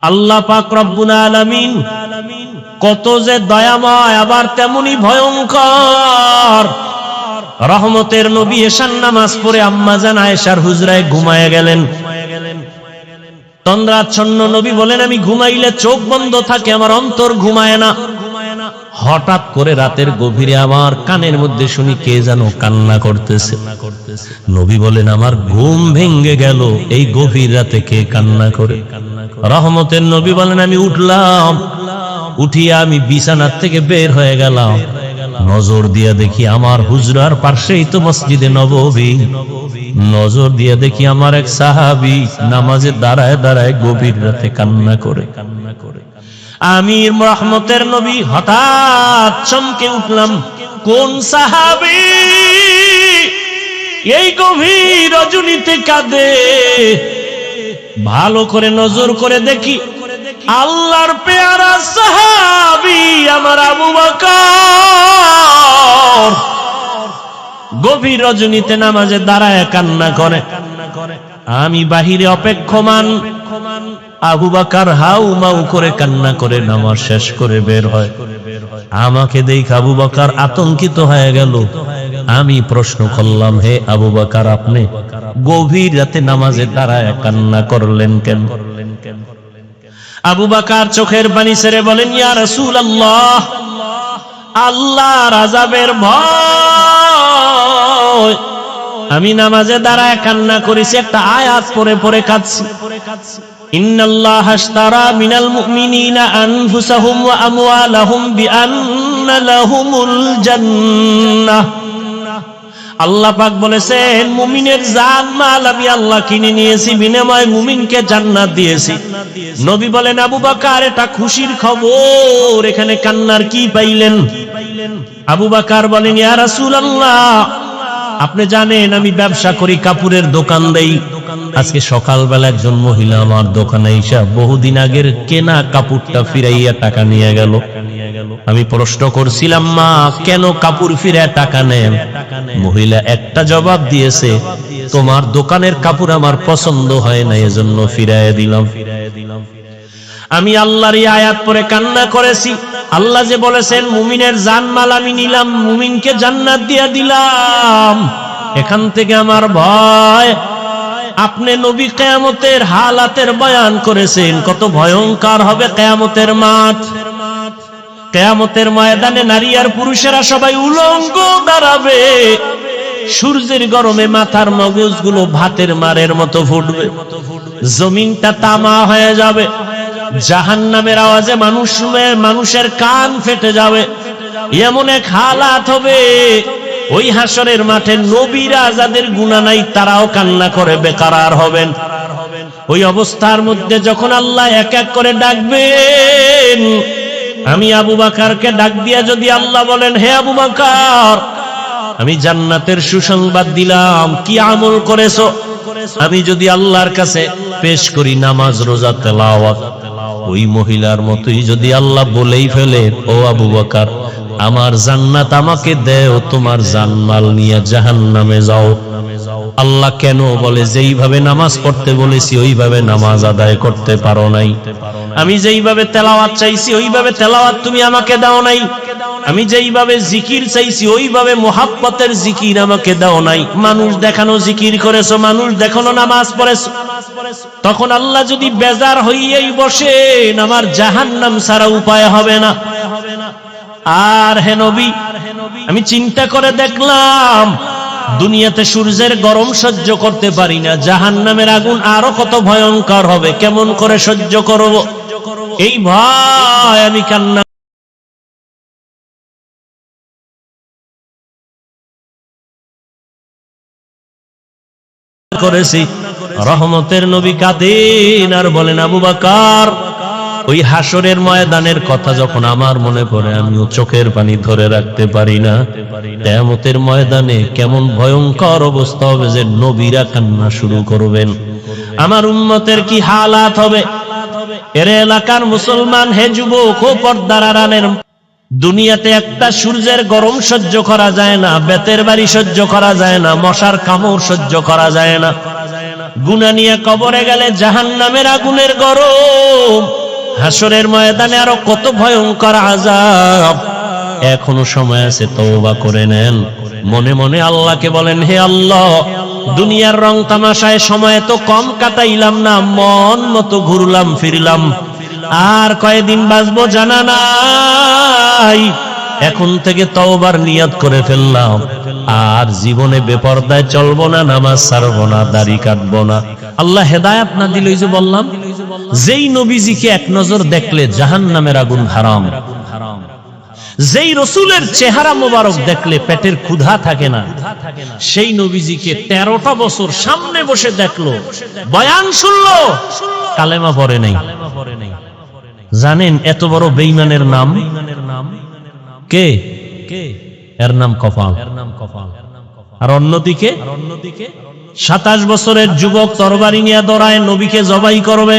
আল্লাহ পাক রব্বুল আলামিন কত যে দয়াময়, আবার তেমনি ভয়ঙ্কর। রহমতের নবী এশার নামাজ পড়ে আম্মা জান আয়েশার হুজরায় ঘুমায়ে গেলেন। তন্দ্রাচ্ছন্ন নবী বলেন, আমি ঘুমাইলে চোখ বন্ধ থাকে, আমার অন্তর ঘুমায় না। হঠাৎ করে রাতের গভীরে আমার কানের মধ্যে শুনি কে যেন কান্না করতেছে। নবী বলেন, আমার ঘুম ভেঙে গেল, এই গভীর রাতে কে কান্না করে? রহমতের নবী বলেন, আমি উঠলাম, উঠিয়া আমি বিছানার থেকে বের হয়ে গেলাম। নজর দিয়া দেখি আমার হুজরার পাশেই তো মসজিদে নববী। নজর দিয়া দেখি আমার এক সাহাবী নামাজে দাঁড়ায় দাঁড়ায় গভীর রাতে কান্না করে। আমি রহমতের নবী হঠাৎ চমকে উঠলাম, কোন সাহাবী এই গভীর রজনীতে কাঁদে? ভালো করে নজর করে দেখি আল্লাহর পেয়ারা সাহাবী আমার আবু বকর গভীর রজনীতে নামাজে দাঁড়ায় কান্না করে। আমি বাহিরে অপেক্ষমান, আবু বকর হাউ মাউ করে কান্না করে নামাজ শেষ করে বের হয়। আমাকে দেখে আবু বকর আতঙ্কিত হয়ে গেল। আমি প্রশ্ন করলাম, হে আবু বকর, আপনি গভীর রাতে নামাজে দাঁড়ায় কান্না করলেন কেন? আবু বকর চোখের পানি ছেড়ে বলেন, ইয়া রাসূলুল্লাহ, আল্লাহর আযাবের ভয় আমি নামাজে দাঁড়ায় কান্না করেছি, একটা আয়াত পড়ে পড়ে কাঁদছি। ইন্নাল্লাহা আশতারা মিনাল মুমিনিনা আনফুসাহুম ওয়া আমওয়ালাহুম বিআন্না লাহুমুল জান্নাহ। আল্লাহ পাক বলেছেন, মুমিনের জান মাল আমি আল্লাহ কিনে নিয়েছি, বিনিময়ে মুমিনকে জান্নাত দিয়েছি। নবী বলেন, আবু বকর এটা খুশির খবর, এখানে কান্নার কি পাইলেন? আবু বকর বলেন, ইয়া রাসূলুল্লাহ, আপনি জানেন আমি ব্যবসা করি, কাপড়ের দোকান দেই। আজকে সকালবেলা একজন মহিলা আমার দোকানে এসে বহুদিন আগের কেনা কাপড়টা ফিরাইয়া টাকা নিয়ে গেল। আমি প্রশ্ন করছিলাম, মা কেন কাপড় ফিরাইয়া টাকা নেন? মহিলা একটা জবাব দিয়েছে, তোমার দোকানের কাপড় আমার পছন্দ হয় না, এজন্য ফিরাইয়া দিলাম। আমি আল্লাহর এই আয়াত পড়ে কান্না করেছি। আল্লাহ যে বলেছেন মুমিনের জানমাল আমি নিলাম, মুমিনকে জান্নাত দিয়া দিলাম। এখান থেকে আমার ভয়। আপনি নবী কিয়ামতের হালাতের বয়ান করেছেন, কত ভয়ঙ্কর হবে কিয়ামতের মাঠ। কিয়ামতের ময়দানে নারী আর পুরুষেরা সবাই উলঙ্গ দাঁড়াবে। সূর্যের গরমে মাথার মগজগুলো ভাতের মারের মতো ফুটবে, জমিনটা তামা হয়ে যাবে। জাহান্নামের আওয়াজে মানুষের কান ফেটে যাবে। এমন এক হালাত হবে, ওই হাসরের মাঠে নবীরা যাদের গুনাহ নাই তারাও কান্না করে বেকারার হবেন। ওই অবস্থার মধ্যে যখন আল্লাহ এক এক করে ডাকবেন, আমি আবু বকরকে ডাক দিয়া যদি আল্লাহ বলেন, হে আবু বকর, আমি জান্নাতের সুসংবাদ দিলাম, কি আমল করেছো? আমি যদি আল্লাহর কাছে পেশ করি নামাজ, রোজা, তেলাওয়াত, ওই মহিলার মতোই যদি আল্লাহ বলেই ফেলে, ও আবু বকর, আমার জান্নাত আমাকে দেও, তোমার জানমাল নিয়ে জাহান্নামে যাও। আল্লাহ কেন বলে, যেইভাবে নামাজ পড়তে বলেছি ওইভাবে নামাজ আদায় করতে পারো নাই। আমি যেইভাবে তেলাওয়াত চাইছি ওইভাবে তেলাওয়াত তুমি আমাকে দাও নাই। আমি যেইভাবে জিকির চাইছি ওইভাবে মুহাব্বতের জিকির আমাকে দাও নাই। মানুষ দেখানো জিকির করেছো, মানুষ দেখানো নামাজ পড়েছো। তখন আল্লাহ যদি বেজার হইয়াই বসেন, আমার জাহান্নাম ছাড়া উপায় হবে না। আর হে নবী, আমি চিন্তা করে দেখলাম, দুনিয়াতে সূর্যের গরম সহ্য করতে পারি না, জাহান্নামের আগুন আরো কত ভয়ঙ্কর হবে, কেমন করে সহ্য করব? এই ভয় আমি কান্না করেছি। রহমতের নবী কাঁদেন আর বলেন, আবু বকর, ওই হাসরের ময়দানের কথা যখন আমার মনে পড়ে, আমিও চোখের পানি ধরে রাখতে পারি না। কিয়ামতের ময়দানে কেমন ভয়ঙ্কর অবস্থা হবে যে নবীরা কান্না শুরু করবেন। আমার উম্মতের কি হালাত হবে? এর এলাকার মুসলমান, হে যুবক ও পর্দার আড়ালের, দুনিয়াতে একটা সূর্যের গরম সহ্য করা যায় না, বেতের বাড়ি সহ্য করা যায় না, মশার কামড় সহ্য করা যায় না। গুনাহ নিয়ে কবরে গেলে জাহান্নামের আগুনের গরম, হাসরের ময়দানে আরো কত ভয়ঙ্কর আযাব। এখনো সময় আছে, তওবা করে নেন। মনে মনে আল্লাহকে বলেন, হে আল্লাহ, দুনিয়ার রং তামাশায় সময় তো কম কাটাইলাম না, মন মতো ঘুরলাম ফিরলাম, আর কয়দিন বাঁচবো জানা নাই। এখন থেকে তওবার নিয়ত করে ফেললাম, আর জীবনে বেপরদায় চলবো না, নামাজ ছাড়বো না, দাড়ি কাটবো না। আল্লাহ হেদায়েত না দিল, এই যে বললাম, যেই নবীজিকে এক নজর দেখলে জাহান্নামের আগুন হারাম, যেই রসুলের চেহারা মোবারক দেখলে পেটের ক্ষুধা থাকে না, সেই নবীজিকে 13টা বছর সামনে বসে দেখলো, বয়ান শুনলো, কালেমা পড়ে নাই। জানেন এত বড় বেঈমানের নাম কে? এর নাম কপাল। আর অন্যদিকে 27 বছরের যুবক তরবারি নিয়ে দৌড়ায়, নবীকে জবাই করবে।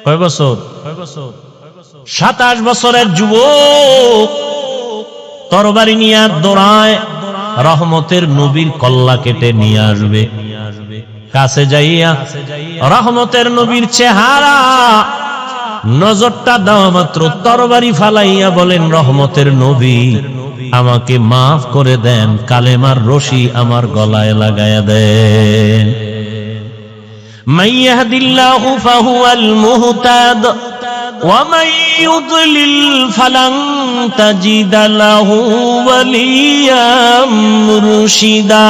কয় বছর? 27 বছরের যুবক তরবারি নিয়ে দৌড়ায়, রহমতের নবীর কল্লা কেটে নিয়ে আসবে। কাছে যাইয়া রহমতের নবীর চেহারা নজরটা দেওয়া মাত্র তরবারি ফালাইয়া বলেন, রহমতের নবী, আমাকে মাফ করে দেন, কালেমার রশি আমার গলায় লাগায়া দেন। মান ইয়াহদিল্লাহু ফাহুয়াল মুহতাদ ওয়া মান ইউদ্লিল ফালান তাজিদা লাহু ওয়ালিয়াম মুরশিদা।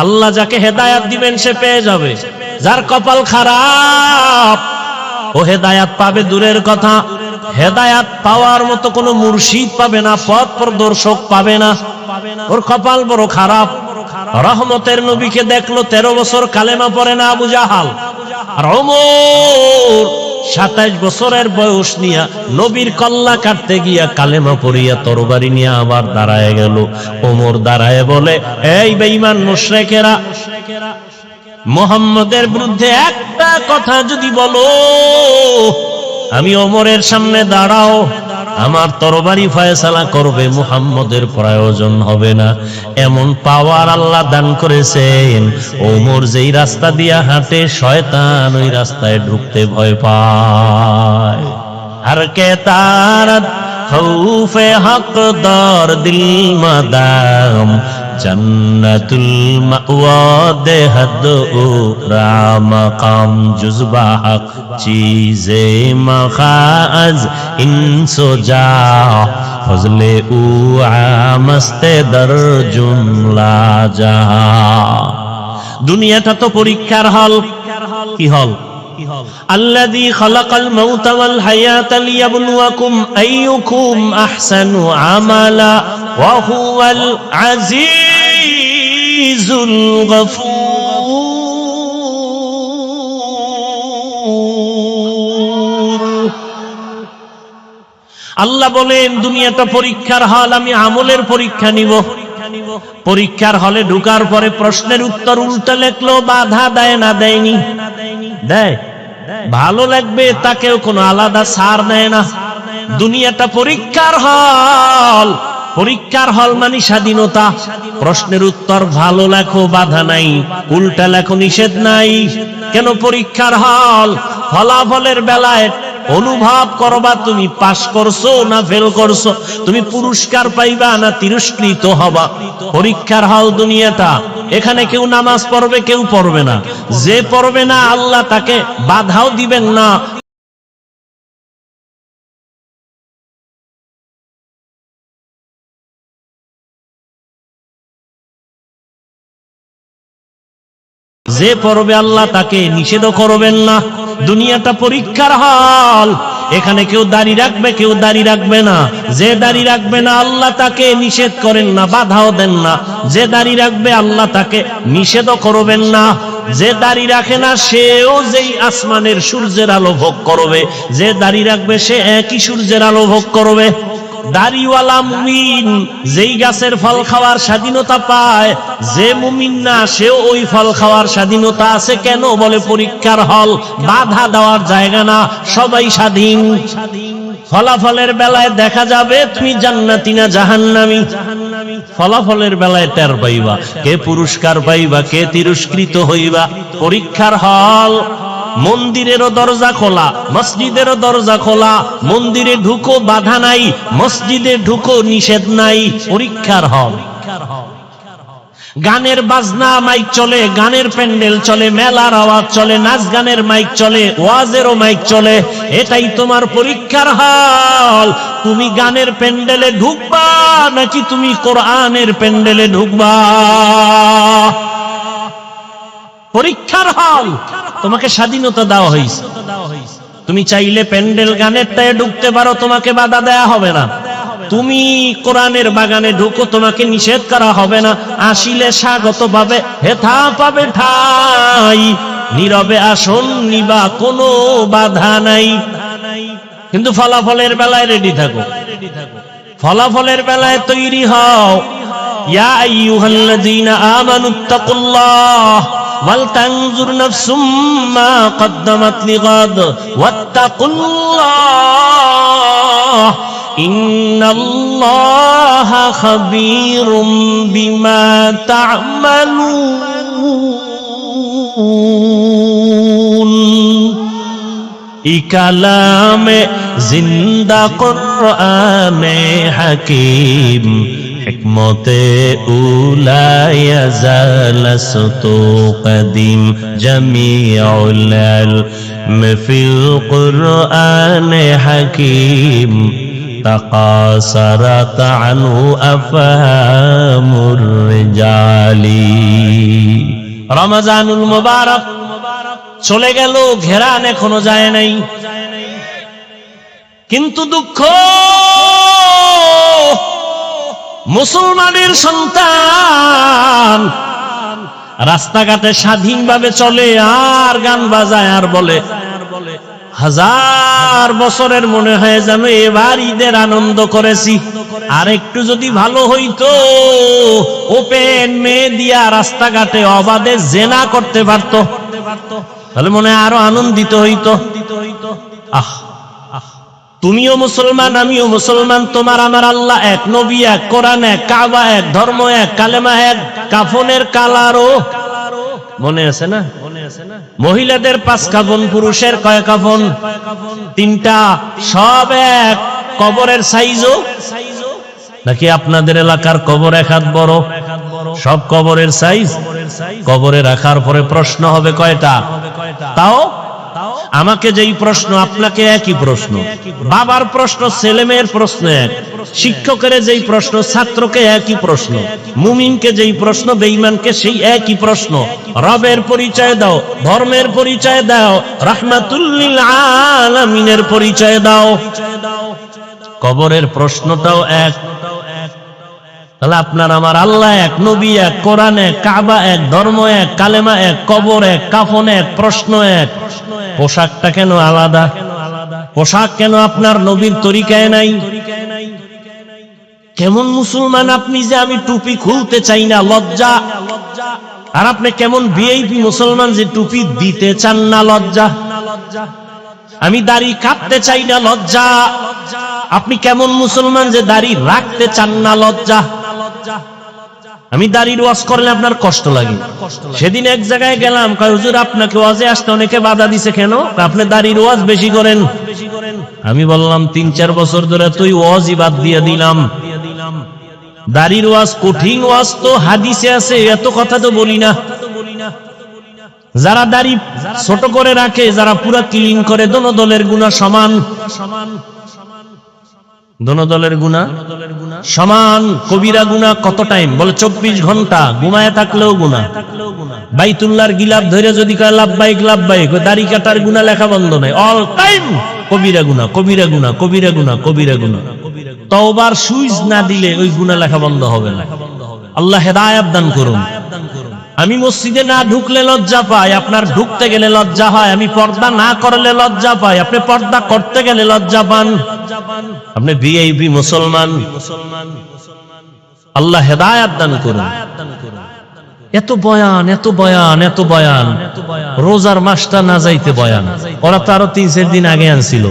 আল্লাহ যাকে হেদায়েত দিবেন সে পেয়ে যাবে, যার কপাল খারাপ ও হেদায়েত পাবে দূরের কথা, হেদায়েত পাওয়ার মতো কোনো মুর্শিদ পাবে না, পথ প্রদর্শক পাবে না, ওর কপাল বড় খারাপ। রহমতের নবীকে দেখলো, 13 বছর কালেমা পড়ে না আবু জাহাল। আর ওমর 27 বছরের বয়স নিয়া নবীর কল্লা কাটতে গিয়া কালেমা পড়িয়া তরবারি নিয়ে আবার দাঁড়ায় গেল। ওমর দাঁড়ায় বলে, এই বেঈমান মুশরিকেরা, মুহাম্মদের বিরুদ্ধে একটা কথা যদি বলো, আমি ওমরের সামনে দাঁড়াও, আমার তরবারি ফয়সালা করবে, মুহাম্মদের প্রয়োজন হবে না। এমন পাওয়ার আল্লাহ দান করেছেন, ওমর যেই রাস্তা দিয়া হাঁটে শয়তান ওই রাস্তায় ঢুকতে ভয় পায়। আর কে তারাত খৌফে হকদার দিল মাদাম, জন্নতুল মাওয়া দেহদ ও রামকাম, জুজবা হক চীজে মখাজ ইনসো যা, ফজলে উ আমস্তে দর জুমলা জাহা। দুনিয়াটা তো পরীক্ষার হল। কি হল? আল্লাযী খালাকাল মাউতা ওয়াল হায়াতা লিয়াবলুয়াকুম আইয়ুকুম আহসানু আমালা ওয়া হুয়াল আজিজুল গফুর। আল্লাহ বলেন, দুনিয়াটা পরীক্ষার হল, আমি আমলের পরীক্ষা নিব। পরীক্ষার হলে ঢোকার পরে প্রশ্নের উত্তর উল্টা লেখলো, বাধা দেয় না? দেয়নি? দেয়। ভালো লাগবে তাকেও কোনো আলাদা ছাড় দেয় না। দুনিয়াটা পরীক্ষার হল। পরীক্ষার হল মানে স্বাধীনতা। প্রশ্নের উত্তর ভালো লেখো, বাধা নাই, উল্টা লেখো, নিষেধ নাই। কেন পরীক্ষার হল? ফলাফলের বেলায় অনুভব করবা তুমি পাস করছো না ফেল করছো, তুমি পুরস্কার পাইবা না তিরস্কৃত হবা। পরীক্ষার হল দুনিয়াটা। এখানে কেউ নামাজ পড়বে, কেউ পড়বে না। যে পড়বে না আল্লাহ তাকে বাধাও দিবেন না। যে পড়বে আল্লাহ তাকে নিষেধও করবেন না। দুনিয়াটা পরীক্ষার হল। এখানে কেউ দাড়ি রাখবে, কেউ দাড়ি রাখবে না। যে দাড়ি রাখবে না আল্লাহ তাকে নিষেধ করেন না, বাধাও দেন না। যে দাড়ি রাখবে আল্লাহ তাকে নিষেধও করবেন না। যে দাড়ি রাখে না সেও যেই আসমানের সূর্যের আলো ভোগ করবে, যে দাড়ি রাখবে সে একই সূর্যের আলো ভোগ করবে। দাড়িওয়ালা মুমিন যেই গাছের ফল খাওয়ার স্বাধীনতা পায়, যে মুমিন না সেও ওই ফল খাওয়ার স্বাধীনতা আছে। কেন? বলে পরীক্ষার হল, বাধা দেওয়ার জায়গা না, সবাই স্বাধীন। ফলাফলের বেলায় দেখা যাবে তুমি জান্নাতি না জাহান্নামী। ফলাফলের বেলায় টের পাইবা কে পুরস্কার পাইবা কে তিরস্কৃত হইবা। পরীক্ষার হল। মন্দিরেরও দরজা খোলা, মসজিদেরও দরজা খোলা। মন্দিরে ঢুকো বাধা নাই, মসজিদে ঢুকো নিষেধ নাই। পরীক্ষার হল। গানের বাজনা মাইক চলে, গানের প্যান্ডেল চলে, মেলার আওয়াজ চলে, নাচ গানের মাইক চলে, ওয়াজেরও মাইক চলে। এটাই তোমার পরীক্ষার হল। তুমি গানের প্যান্ডেলে ঢুকবা নাকি তুমি কোরআনের প্যান্ডেলে ঢুকবা? পরীক্ষার হল। তোমাকে স্বাধীনতা দেওয়া হয়েছে, তুমি চাইলে প্যান্ডেল গানেরটায় ঢুকতে পারো, তোমাকে বাধা দেয়া হবে না। তুমি কোরআনের বাগানে ঢুকো, তোমাকে নিষেধ করা হবে না। আসিলে স্বাগত পাবে, হেথা পাবে ঠাই। নীরবে আসন নিবা, কোনো বাধা নাই। কিন্তু ফলাফলের বেলায় রেডি থাকো, ফলাফলের বেলায় তৈরি হও। ইয়া আইয়ুহাল্লাযীনা আমানুত্তাকুল্লাহ ওয়াল তানজুর নাফসুম মা কদ্দামাত লিগাদ ওয়াত্তাকুল্লাহ ইন্নাল্লাহা খাবীরুম বিমা তা'মালুন। ই কালামে জিন্দা কুরআনে হাকীম হিকমতে উলায়া জালাসতু কদিম জামিউল ইলম ফিল কুরআনে হাকীম তাকাসারাত আনহু আফহামুর রিজালি। রমজানুল মুবারক চলে গেল, ঘেরান এখনো যায় নাই। কিন্তু দুঃখ, মুসলমানের সন্তান রাস্তাঘাটে স্বাধীনভাবে চলে আর গান বাজায় আর বলে, হাজার বছরের মনে হয় যেন এবার ঈদের আনন্দ করেছি, আর একটু যদি ভালো হইতো ওপেন মেয়ে দিয়া রাস্তাঘাটে অবাধে জেনা করতে পারতো, তাহলে মনে হয় আরো আনন্দিত হইতো। আহ, তুমিও মুসলমান, আমিও মুসলমান, তোমার আমার আল্লাহ এক, নবী এক, কোরআন এক, কাবা এক, ধর্ম এক, কালেমা এক, কাফনের কালারও মনে আছে না? মহিলাদের 5 কাফন, পুরুষের কয় কাফন? 3টা, সব এক। কবরের সাইজও নাকি আপনাদের এলাকার কবর এক হাত বড়? সব কবরের সাইজ। কবরে রাখার পরে প্রশ্ন হবে কয়টা? তাও আমাকে যেই প্রশ্ন আপনাকে একই প্রশ্ন, বাবার প্রশ্ন ছেলে মেয়ের প্রশ্ন এক, শিক্ষকের যেই প্রশ্ন ছাত্রকে একই প্রশ্ন, মুমিনকে যেই প্রশ্ন বেঈমানকে সেই একই প্রশ্ন। রবের পরিচয় দাও, ধর্মের পরিচয় দাও, রাহমাতুল লিল আলামিনের পরিচয় দাও। কবরের প্রশ্নটাও এক। তাহলে আপনার আমার আল্লাহ এক, নবী এক, কোরআন এক, কাবা এক, ধর্ম এক, কালেমা এক, কবর এক, কাফন এক, প্রশ্ন এক। পোশাকটা কেন আলাদা? পোশাক কেন আপনার নবীর তরিকায় নাই? কেমন মুসলমান আপনি যে আমি টুপি খুলতে চাই না, লজ্জা। আর আপনি কেমন ভিআইপি মুসলমান যে টুপি দিতে চান না, লজ্জা। আমি দাড়ি কাটতে চাই না, লজ্জা। আপনি কেমন মুসলমান যে দাড়ি রাখতে চান না, লজ্জা। আমি দাড়ির ওয়াজ করলে আপনার কষ্ট লাগে। সেদিন এক জায়গায় গেলাম, কয় হুজুর আপনাকে ওয়াজে আসতে অনেকে বাধা দিছে কেন? আপনি দাড়ির ওয়াজ বেশি করেন। আমি বললাম 3-4 বছর ধরে তুই ওয়াজই বাদ দিয়ে দিলাম। দাড়ির ওয়াজ কঠিন ওয়াজ তো হাদিসে আছে, এত কথা তো বলি না। যারা দাড়ি ছোট করে রাখে, যারা পুরা ক্লিন করে, দোনো দলের গুনাহ সমান। দোনো দলের গুনাহ সমান। কবিরা গুনাহ কত টাইম? বলে 24 ঘন্টা ঘুমায় থাকলেও গুনাহ। বাইতুল্লাহর গিলাফ ধরে যদি কয় লাব্বাইক লাব্বাইক, দাড়ি কাটার গুনাহ লেখা বন্ধ নাই, অল টাইম কবিরা গুনাহ, কবিরা গুনাহ, কবিরা গুনাহ, কবিরা গুনাহ। তওবার সুইচ না দিলে ওই গুনাহ লেখা বন্ধ হবে না। আল্লাহ হেদায়েত দান করুন। আমি মসজিদে না ঢুকলে লজ্জা পাই, আপনার ঢুকতে গেলে লজ্জা হয়। আমি পর্দা না করলে লজ্জা পাই, আপনি পর্দা করতে গেলে লজ্জা পান। আপনি ভিআইপি মুসলমান। আল্লাহ হেদায়েত দান করুন। এত বয়ান, এত বয়ান, এত বয়ান, রোজার মাসটা না যাইতে বয়ান। ওরা তো আরো 3-4 দিন আগে আনছিল।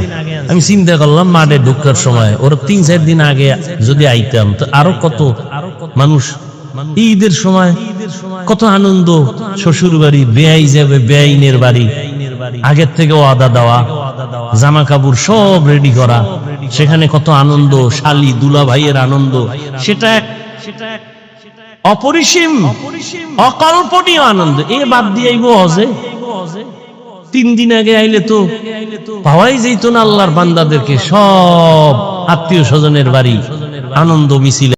আমি চিন্তা করলাম মাঠে ঢুকার সময় ওরা 3-4 দিন আগে যদি আইতাম তো আরো কত মানুষ। ঈদের সময় কত আনন্দ, শ্বশুর বাড়ি, বেয়াই যাবে বেআইনের বাড়ি, আগের থেকে ওয়াদা দেওয়া, জামা কাপড় সব রেডি করা, সেখানে কত আনন্দ, শালি দুলা ভাইয়ের আনন্দ, সেটা অপরিসীম, অকল্পনীয় আনন্দ। এ বাদ দিয়ে আইবো হজে। 3 দিন আগে আইলে তো পাওয়াই যেত না আল্লাহর বান্দাদেরকে, সব আত্মীয় স্বজনের বাড়ি আনন্দ মিছিলে।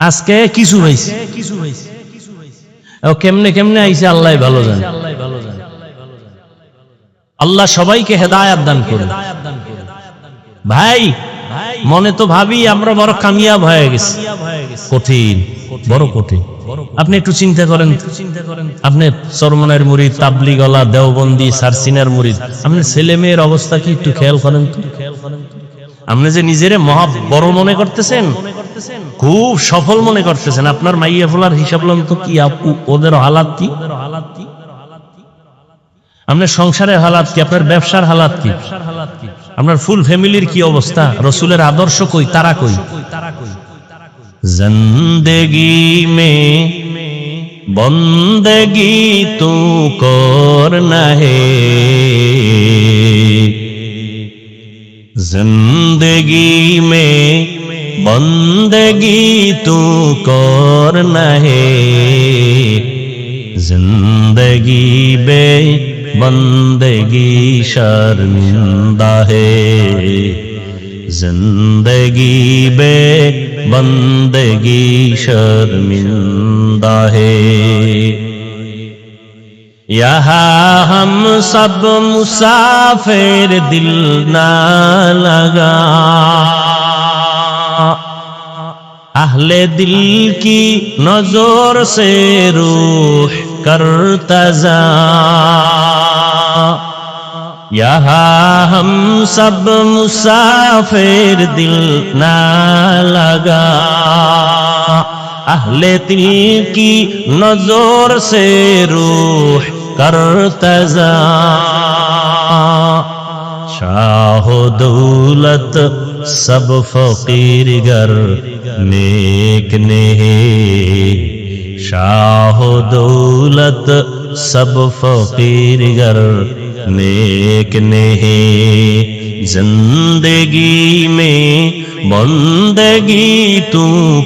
আজকে কিছু হয়েছে, কেমনে কেমনে আইছে আল্লাহ ভালো জানে। আল্লাহ সবাইকে হেদায়াত দান করুন। ভাই মনে তো ভাবি আমরা বড় কামিয়াব হয়ে গেছি, কঠিন, বড় কঠিন। আপনি একটু চিন্তা করেন, আপনি চরমনার মুরিদ, তাবলিগওয়ালা, দেওবন্দি, সারসিনার মুরিদ, আপনার ছেলে মেয়ের অবস্থা কি একটু খেয়াল করেন তো। আপনি যে নিজেরে মহা বড় মনে করতেছেন, খুব সফল মনে করতেছেন, আপনার মাইয়া ফোলার হিসাব লন তো কি, আপু ওদের হালাত কি, আপনার সংসারের হালাত কি, আপনার ব্যবসার হালাত কি, আপনার ফুল ফ্যামিলির কি অবস্থা, রসুলের আদর্শ কই, তারা কই। জিন্দেগি মে বন্দেগি তু করনা হে, जिंदगी में बंदगी तू करना है, जिंदगी बे बंदगी शर्मिंदा है, जिंदगी बे बंदगी शर्मिंदा है। यहाँ हम सब मुसाफिर दिल ना लगा, अहले दिल की नजर से रूह करता जा, यहाँ हम सब मुसाफिर दिल ना लगा, अहले दिल की नजर से रूह करता जा, शाह दौलत सब फकीर गर नेक ने, शाह दौलत सब फकीर गर नेक ने, जिंदगी में बंदगी तू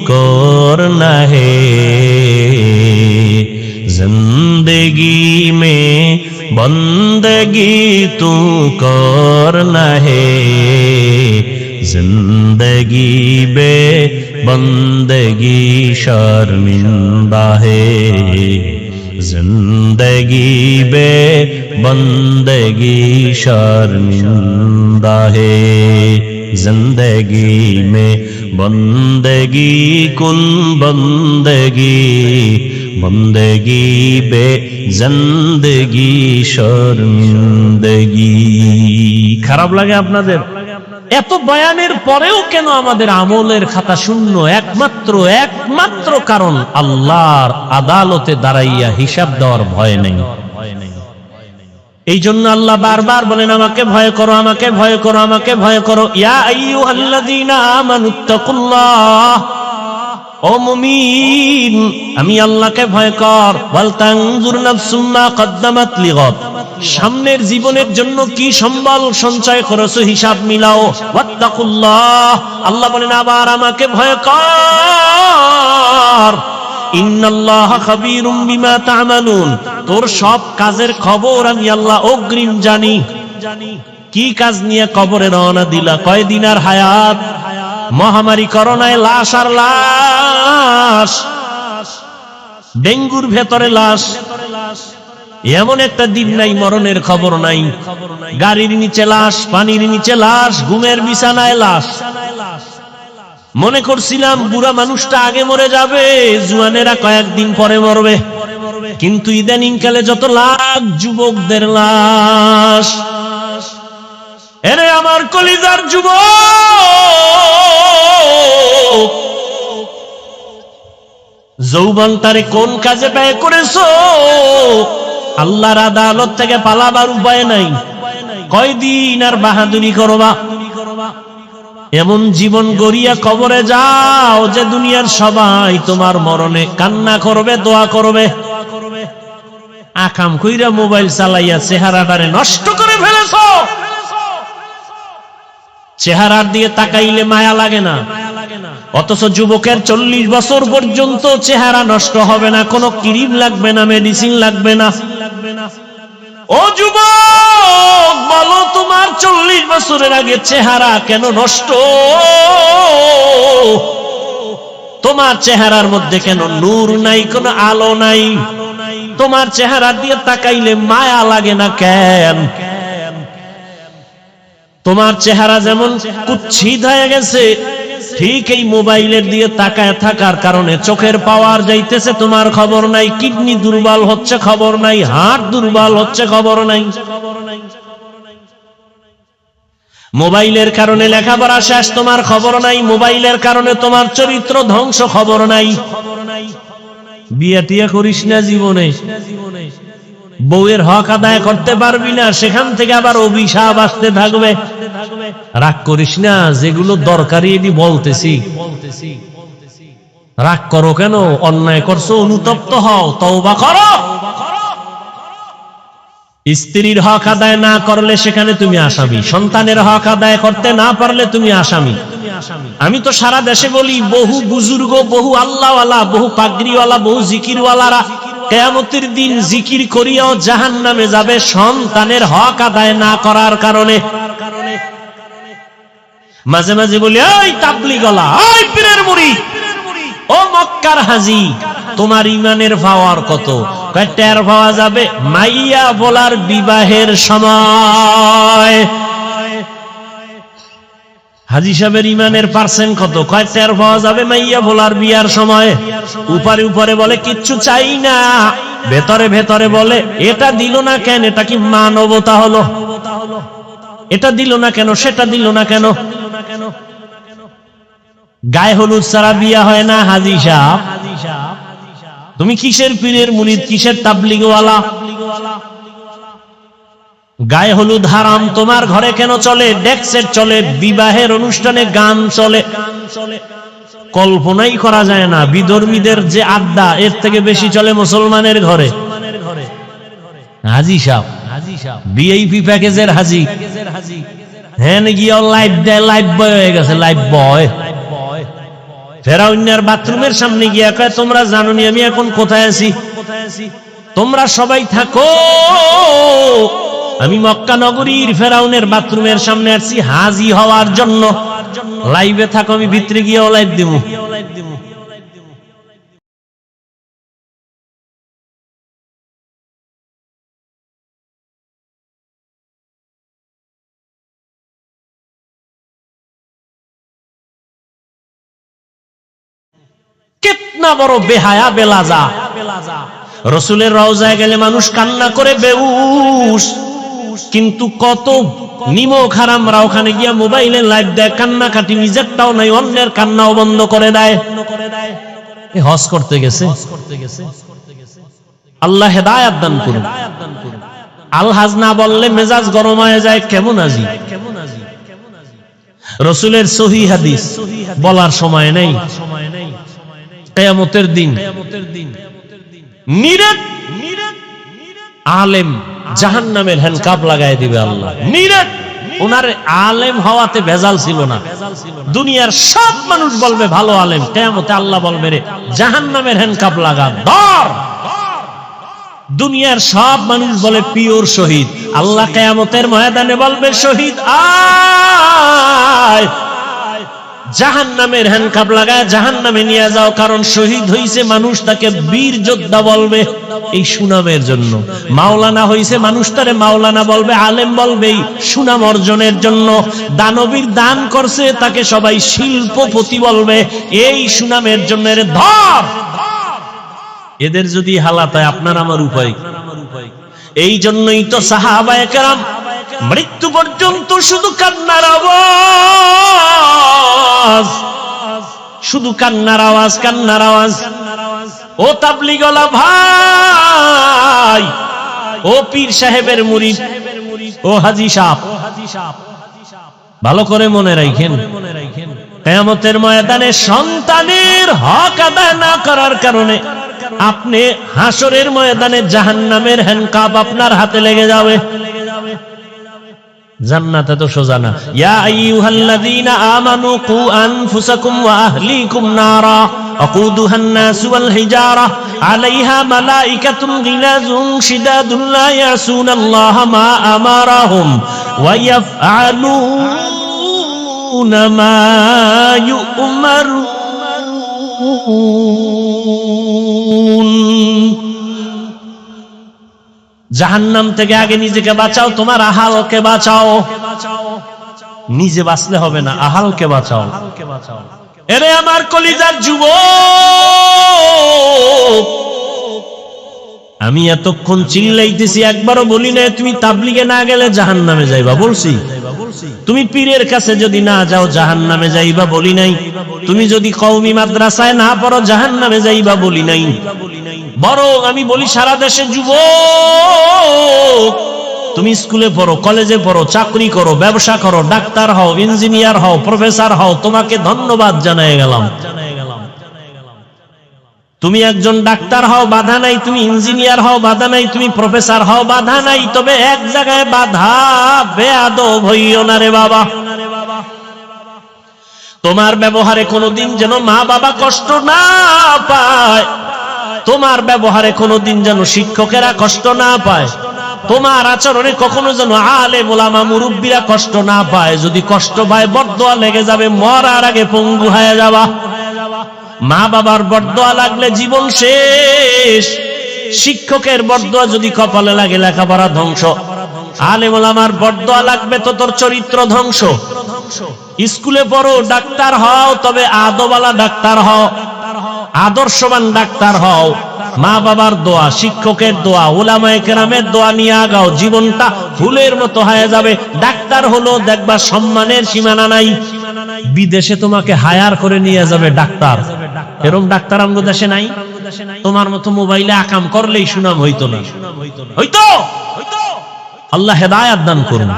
करना है, जिंदगी में बंदगी तू करना है, जिंदगी बे बंदगी शर्मिंदा है, जिंदगी बे बंदगी शर्मिंदा है, जिंदगी में बंदगी कुन बंदगी, बंदगी बे जिंदगी शर्मिंदगी। খারাপ লাগে আপনাদের? এত বয়ানের পরেও কেন আমাদের আমলের খাতা শূন্য? একমাত্র কারণ আল্লাহর আদালতে দাঁড়াইয়া হিসাব দেওয়ার ভয় নেই। এই জন্য আল্লাহ বারবার বলেন আমাকে ভয় করো, আমাকে ভয় করো, আমাকে ভয় করো। ইয়া আইয়ুহাল্লাযীনা আমানুত্তাকুল্লাহ, ও মুমিন আমি আল্লাহকে ভয় কর। ওয়াল তানজুর নাফসুম মা কদ্দামাত লিগাদ, সামনের জীবনের জন্য কি সম্বল সঞ্চয় করেছো হিসাব মিলাও। ওয়াত্তাকুল্লাহ, আল্লাহ বলেন আবার আমাকে ভয় কর। ইন্নাল্লাহা খাবীরুম বিমা তা'মালুন, তোর সব কাজের খবর আমি আল্লাহ অগ্রিম জানি। কি কাজ নিয়ে কবরে রওনা দিলা? কয়দিন আর হায়াত? মহামারী করোনায় লাশ আর লাশ, ডেঙ্গুর ভেতরে লাশ, এমন একটা দিন নাই মরণের খবর নাই। গাড়ির নিচে লাশ, পানির নিচে লাশ, ঘুমের বিছানায় লাশ। মনে করছিলাম বুড়া মানুষটা আগে মরে যাবে, জুয়ানেরা কয়েকদিন পরে মরবে, কিন্তু ইদানিং কালে যত লাখ যুবকদের লাশ। এরে আমার কলিজার যুবক, যৌবনটারে কোন কাজে ব্যয় করেছো? আল্লাহর আদালত থেকে পালাবার উপায় নাই। কয়দিন আর বাহাদুরি করবা? এমন জীবন গড়িয়া কবরে যাও যে দুনিয়ার সবাই তোমার মরণে কান্না করবে, দোয়া করবে। আকাম কইরা মোবাইল চালাইয়া চেহারাটারে নষ্ট করে ফেলেছো। চেহারার দিয়ে তাকাইলে মায়া লাগে না, অথচ যুবকের 40 বছর পর্যন্ত চেহারা নষ্ট হবে না, কোনো ক্রিম লাগবে না, মেডিসিন লাগবে না। ও যুবক, বলো তোমার 40 বছরের আগে চেহারা কেন নষ্ট? তোমার চেহারার মধ্যে কেন নূর নাই, কোনো আলো নাই? তোমার চেহারা দিয়ে তাকাইলে মায়া লাগে না কেন? তোমার চেহারা যেমন কুৎসিত হয়ে গেছে, ঠিক এই মোবাইলের দিয়ে তাকায় থাকার কারণে চোখের পাওয়ার যাইতেছে, তোমার খবর নাই। কিডনি দুর্বল হচ্ছে, খবর নাই। হার্ট দুর্বল হচ্ছে, খবর নাই। মোবাইলের কারণে লেখাপড়া শেষ, তোমার খবর নাই। মোবাইলের কারণে তোমার চরিত্র ধ্বংস, খবর নাই। বিয়ে টিয়া করিস না জীবনে, বউয়ের হক আদায় করতে পারবি না, সেখান থেকে আবার অভিশাপ আসতে থাকবে। রাগ করিস না, যেগুলো দরকারি এটি বলতেছি। রাগ করো কেন? অন্যায় করছো, অনুতপ্ত হও, তওবা করো। স্ত্রীর হক আদায় না করলে সেখানে তুমি আসামি, সন্তানের হক আদায় করতে না পারলে তুমি আসামি। আমি তো সারা দেশে বলি, বহু বুজুর্গ, বহু আল্লাহওয়ালা, বহু পাগড়িওয়ালা, বহু জিকিরওয়ালারা কিয়ামতের দিন জিকির করিয়াও জাহান্নামে যাবে সন্তানের হক আদায় না করার কারণে। মাঝে মাঝে বলি, ওই তাবলীগওয়ালা, ওই পীরের মুরিদ, ও মক্কার হাজী, তোমার ইমানের পাওয়ার কত? টের পাওয়া যাবে মাইয়া বলার বিবাহের সময়। হাজী সাহেবের ইমানের পার্সেন্ট কত? টের পাওয়া যাবে মাইয়া বলার বিয়ার সময়। উপরে উপরে বলে কিচ্ছু চাই না, ভেতরে ভেতরে বলে এটা দিল না কেন? এটা কি মানবতা হলো? এটা দিল না কেন, সেটা দিল না কেন? গায়ে হলুদ ছাড়া বিয়া হয় না হাজী সাহেব। তুমি কিসের পীরের মুরিদ, কিসের তাবলীগওয়ালা? গায়ে হলুদ হারাম তোমার ঘরে কেন চলে? ডেক্সেট চলে, বিবাহের অনুষ্ঠানে গান চলে, কল্পনাই করা যায় না। বিধর্মীদের যে আড্ডা, এর থেকে বেশি চলে মুসলমানের ঘরে। হাজী সাহেব, ভিআইপি প্যাকেজের হাজী, হ্যাঁ গিয়ে লাইভ দেয়, লাইভ বয় হয়ে গেছে, লাইভ বয়। ফেরাউনের বাথরুমের সামনে গিয়া কয়, তোমরা জানো নি আমি এখন কোথায় আছি? তোমরা সবাই থাকো, আমি মক্কা নগরীর ফেরাউনের বাথরুমের সামনে আসছি হাজী হওয়ার জন্য। লাইভে থাকো, আমি ভিতরে গিয়েও লাইভ দিব। কিতনা বড় বেহায়া বেলাজা। রসুলের রওজায় গেলে মানুষ কান্না করে বেহুশ, কিন্তু কত নিমক হারামরা ওখানে গিয়া মোবাইলে লাইভ দেয়, কান্নাকাটি, নিজেরটাও নাই, অন্যের কান্নাও বন্ধ করে দেয়। হজ করতে গেছে, আল্লাহ হেদায়েত দান করুন। আলহাজ না বললে মেজাজ গরম হয়ে যায়, কেমন আজি? রসুলের সহিহ হাদিস বলার সময় নেই। কিয়ামতের দিন নিরেট আলেম জাহান্নামের হ্যান্ডকাপ লাগায় দিবে আল্লাহ। নিরেট ওনার আলেম হওয়াতে ভেজাল ছিল না। দুনিয়ার সব মানুষ বলবে ভালো আলেম, কিয়ামতে আল্লাহ বলবে রে জাহান্নামের হ্যান্ডকাপ লাগা, ধর। দুনিয়ার সব মানুষ বলে পিওর শহীদ, আল্লাহ কিয়ামতের ময়দানে বলবে শহীদ আয়। জাহান্নামের হ্যান্ডকাপ লাগায় জাহান্নামে নিয়ে যাও, কারণ শহীদ হইছে মানুষ তাকে বীর যোদ্ধা বলবে এই সুনামের জন্য, মাওলানা হইছে মানুষ তারে মাওলানা বলবে, আলেম বলবে এই সুনাম অর্জনের জন্য, দানবীর দান করছে তাকে সবাই শিল্পপতি বলবে এই সুনামের জন্য। ধর এদের যদি হালাত হয় আপনার আমার উপায়। এই জন্যই তো সাহাবায়ে কেরাম মৃত্যু পর্যন্ত শুধু কান্নার আওয়াজ, শুধু কান্নার আওয়াজ, কান্নার আওয়াজ। ও তাবলীগওয়ালা ভাই, ও পীর সাহেবের মুরিদ, ও হাজী সাহেব, ভালো করে মনে রাখেন, কিয়ামতের ময়দানে সন্তানের হক আদায় না করার কারণে আপনি হাসরের ময়দানে জাহান্নামের হ্যান্ডকাপ আপনার হাতে লেগে যাবে। জান্নাতে তো সোজা না। ইয়া আইয়ুহাল্লাযীনা আমানু কু আনফুসাকুম ওয়া আহলিকুম নারা আকুদুহান নাসু ওয়াল হিজারা আলাইহা মালাইকাতুন গিলাযুন শিদাদুন লা ইয়াসুনাল্লাহা মা আমারাহুম ওয়া ইয়াফআলুনা মা ইউমারুন। জাহান্নাম থেকে আগে নিজেকে বাঁচাও, তোমার আহালকে বাঁচাও। নিজে বাঁচলে হবে না, আহালকে বাঁচাও। এরে আমার কলিজার যুবক, আমি এতক্ষণ চিল্লাইতেছি, একবারও বলি না তুমি তাবলীগে না গেলে জাহান্নামে যাইবা, বলছি? তুমি পীরের কাছে যদি না যাও জাহান্নামে যাইবা, বলি নাই? তুমি যদি কওমি মাদ্রাসায় না পড়ো জাহান্নামে যাইবা, বলি নাই? বরং আমি বলি সারা দেশে যুবক, তুমি স্কুলে পড়ো, কলেজে পড়ো, চাকরি করো, ব্যবসা করো, ডাক্তার হও, ইঞ্জিনিয়ার হও, প্রফেসর হও, তোমাকে ধন্যবাদ জানাই গেলাম। তুমি একজন ডাক্তার হও, বাধা নাই, তুমি ইঞ্জিনিয়ার হও, বাধা নাই, তুমি প্রফেসর হও, বাধা নাই, তবে এক জায়গায় বাধা, বেয়াদব হইও না রে বাবা। তোমার ব্যবহারে কোনোদিন যেন মা বাবা কষ্ট না পায়, তোমার ব্যবহারে কোনোদিন যেন শিক্ষকেরা কষ্ট না পায়, তোমার আচরণে কখনো যেন আলেম ওলামা মুরব্বীরা কষ্ট না পায়। যদি কষ্ট পায় বরদোয়া লেগে যাবে, মরার আগে পঙ্গু হয়ে যাবা। মা বাবার বরদোয়া লাগলে জীবন শেষ, শিক্ষকের বরদোয়া যদি কপালে লাগে লেখাপড়া ধ্বংস, আলেম ওলামার বরদোয়া লাগবে তো তোর চরিত্র ধ্বংস। স্কুলে পড়ো, ডাক্তার হও, তবে আদওয়ালা ডাক্তার হও, আদর্শবান ডাক্তার হও। মা বাবার দোয়া, শিক্ষকের দোয়া, উলামায়ে কেরামের দোয়া নিয়ে আগাও, জীবনটা ফুলের মতো হয়ে যাবে। ডাক্তার হলো দেখবা সম্মানের সীমানা নাই। বিদেশে তোমাকে হায়ার করে নিয়ে যাবে ডাক্তার, এরকম ডাক্তার আমগো দেশে নাই। তোমার মতো মোবাইলে আকাম করলেই সুনাম হইতো না, হইতো? আল্লাহ হেদায়েত দান করুন।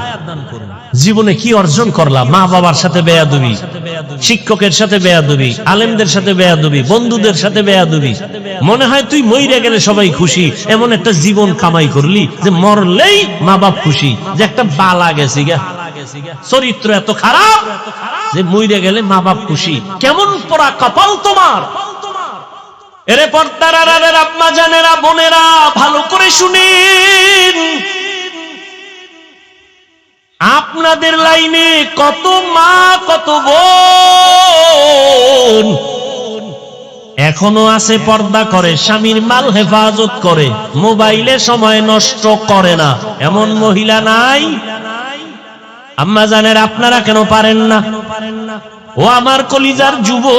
জীবনে কি অর্জন করলাম? মা বাবার সাথে বেয়াদবি, শিক্ষকের সাথে বেয়াদবি, আলেমদের সাথে বেয়াদবি, বন্ধুদের সাথে বেয়াদবি। মনে হয় তুই মইরে গেলে সবাই খুশি, এমন একটা জীবন কামাই করলি যে মরলেই মা বাপ খুশি, যে একটা বালা গেছি গা। চরিত্র এত খারাপ যে মইরে গেলে মা বাপ খুশি। কেমন পোড়া কপাল তোমার! এরে পর্দার আড়ালের আম্মা জানেরা, বোনেরা, ভালো করে শুনেন, আপনাদের লাইনে কত মা, কত বোন এখনো আছে পর্দা করে, স্বামীর মাল হেফাজত করে, মোবাইলে সময় নষ্ট করে না, এমন মহিলা নাই? আম্মা জানেরা, আপনারা কেন পারেন না? ও আমার কলিজার যুবক,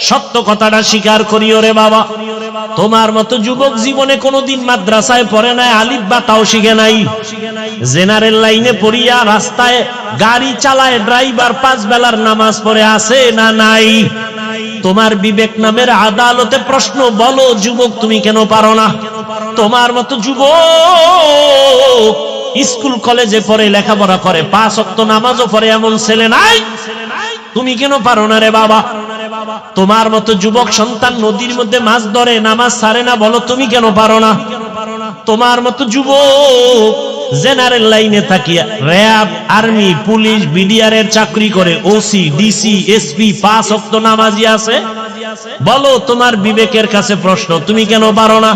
সত্য কথাটা স্বীকার করিও রে বাবা। তোমার মতো যুবক জীবনে কোনোদিন মাদ্রাসায় পড়ে নাই, আলিফ বা তাও শিখে নাই, জেনারেল লাইনে পড়িয়া রাস্তায় গাড়ি চালায়, ড্রাইভার 5 বেলার নামাজ পড়ে আছে না নাই? তোমার বিবেক নামের আদালতে প্রশ্ন, বলো যুবক তুমি কেন পারো না? তোমার মতো যুবক স্কুল কলেজে পড়ে, লেখাপড়া করে, 5 ওয়াক্ত নামাজও পড়ে, এমন ছেলে নাই? তুমি কেন পারো না রে বাবা? তোমার মতো যুবক সন্তান নদীর মধ্যে মাছ ধরে, নামাজ ছাড়ে না, বলো তুমি কেন পারো না? তোমার মতো যুবক জেনারেল লাইনে থাকিয়া র‍্যাব, আর্মি, পুলিশ, বিডিআর এর চাকরি করে, ওসি, ডিসি, এসপি, 5 ওয়াক্ত নামাজি আছে, বলো তোমার বিবেকের কাছে প্রশ্ন, তুমি কেন পারো না?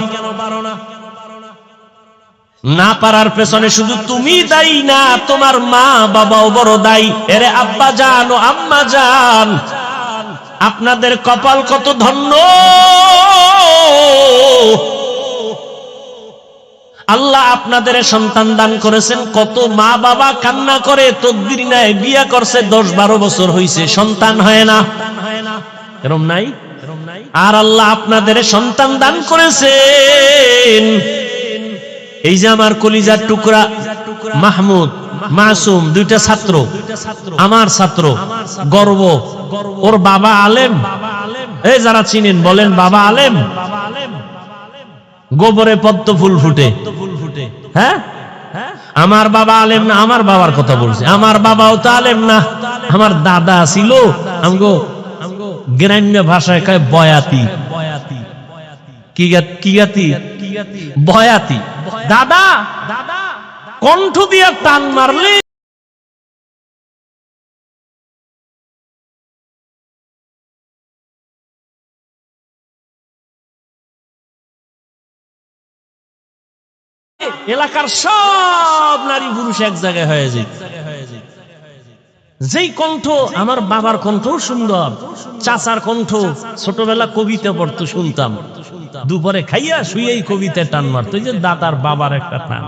না পারার পেছনে শুধু তুমি দায়ী না, তোমার মা বাবাও বড় দায়ী। এরে আব্বা জান ও আম্মা জান, আপনাদের কপাল কত ধন্য। আল্লাহ আপনাদের সন্তান দান করেছেন। কত মা বাবা কান্না করে তকদির নেয়, বিয়ে করছে 10-12 বছর হইছে, সন্তান হয় না, এরকম নাই? আর আল্লাহ আপনাদের সন্তান দান করেছেন। এই যে আমার কলিজার টুকরা মাহমুদ, মাসুম, দুইটা ছাত্র, আমার ছাত্র, গর্ব। ওর বাবা আলেম, এই যারা চিনেন বলেন বাবা আলেম। গোবরে পদ্ম ফুল ফুটে, হ্যাঁ? আমার বাবা আলেম না, আমার বাবার কথা বলছে। আমার বাবাও তো আলেম না, আমার দাদা ছিল আমগো গ্রাম্য ভাষায় কয় বয়াতি। কি গাতি? বয়াতি। দাদা কণ্ঠ দিয়া টান মারলে এলাকার সব নারী পুরুষ এক জায়গায় হয়ে যায়। যেই কণ্ঠ, আমার বাবার কণ্ঠ সুন্দর, চাচার কণ্ঠ ছোটবেলা কবিতা পড়তো শুনতাম, দুপুরে খাইয়া শুয়েই কবিতায় টান মারতো। যে দাদার বাবার একটা টান।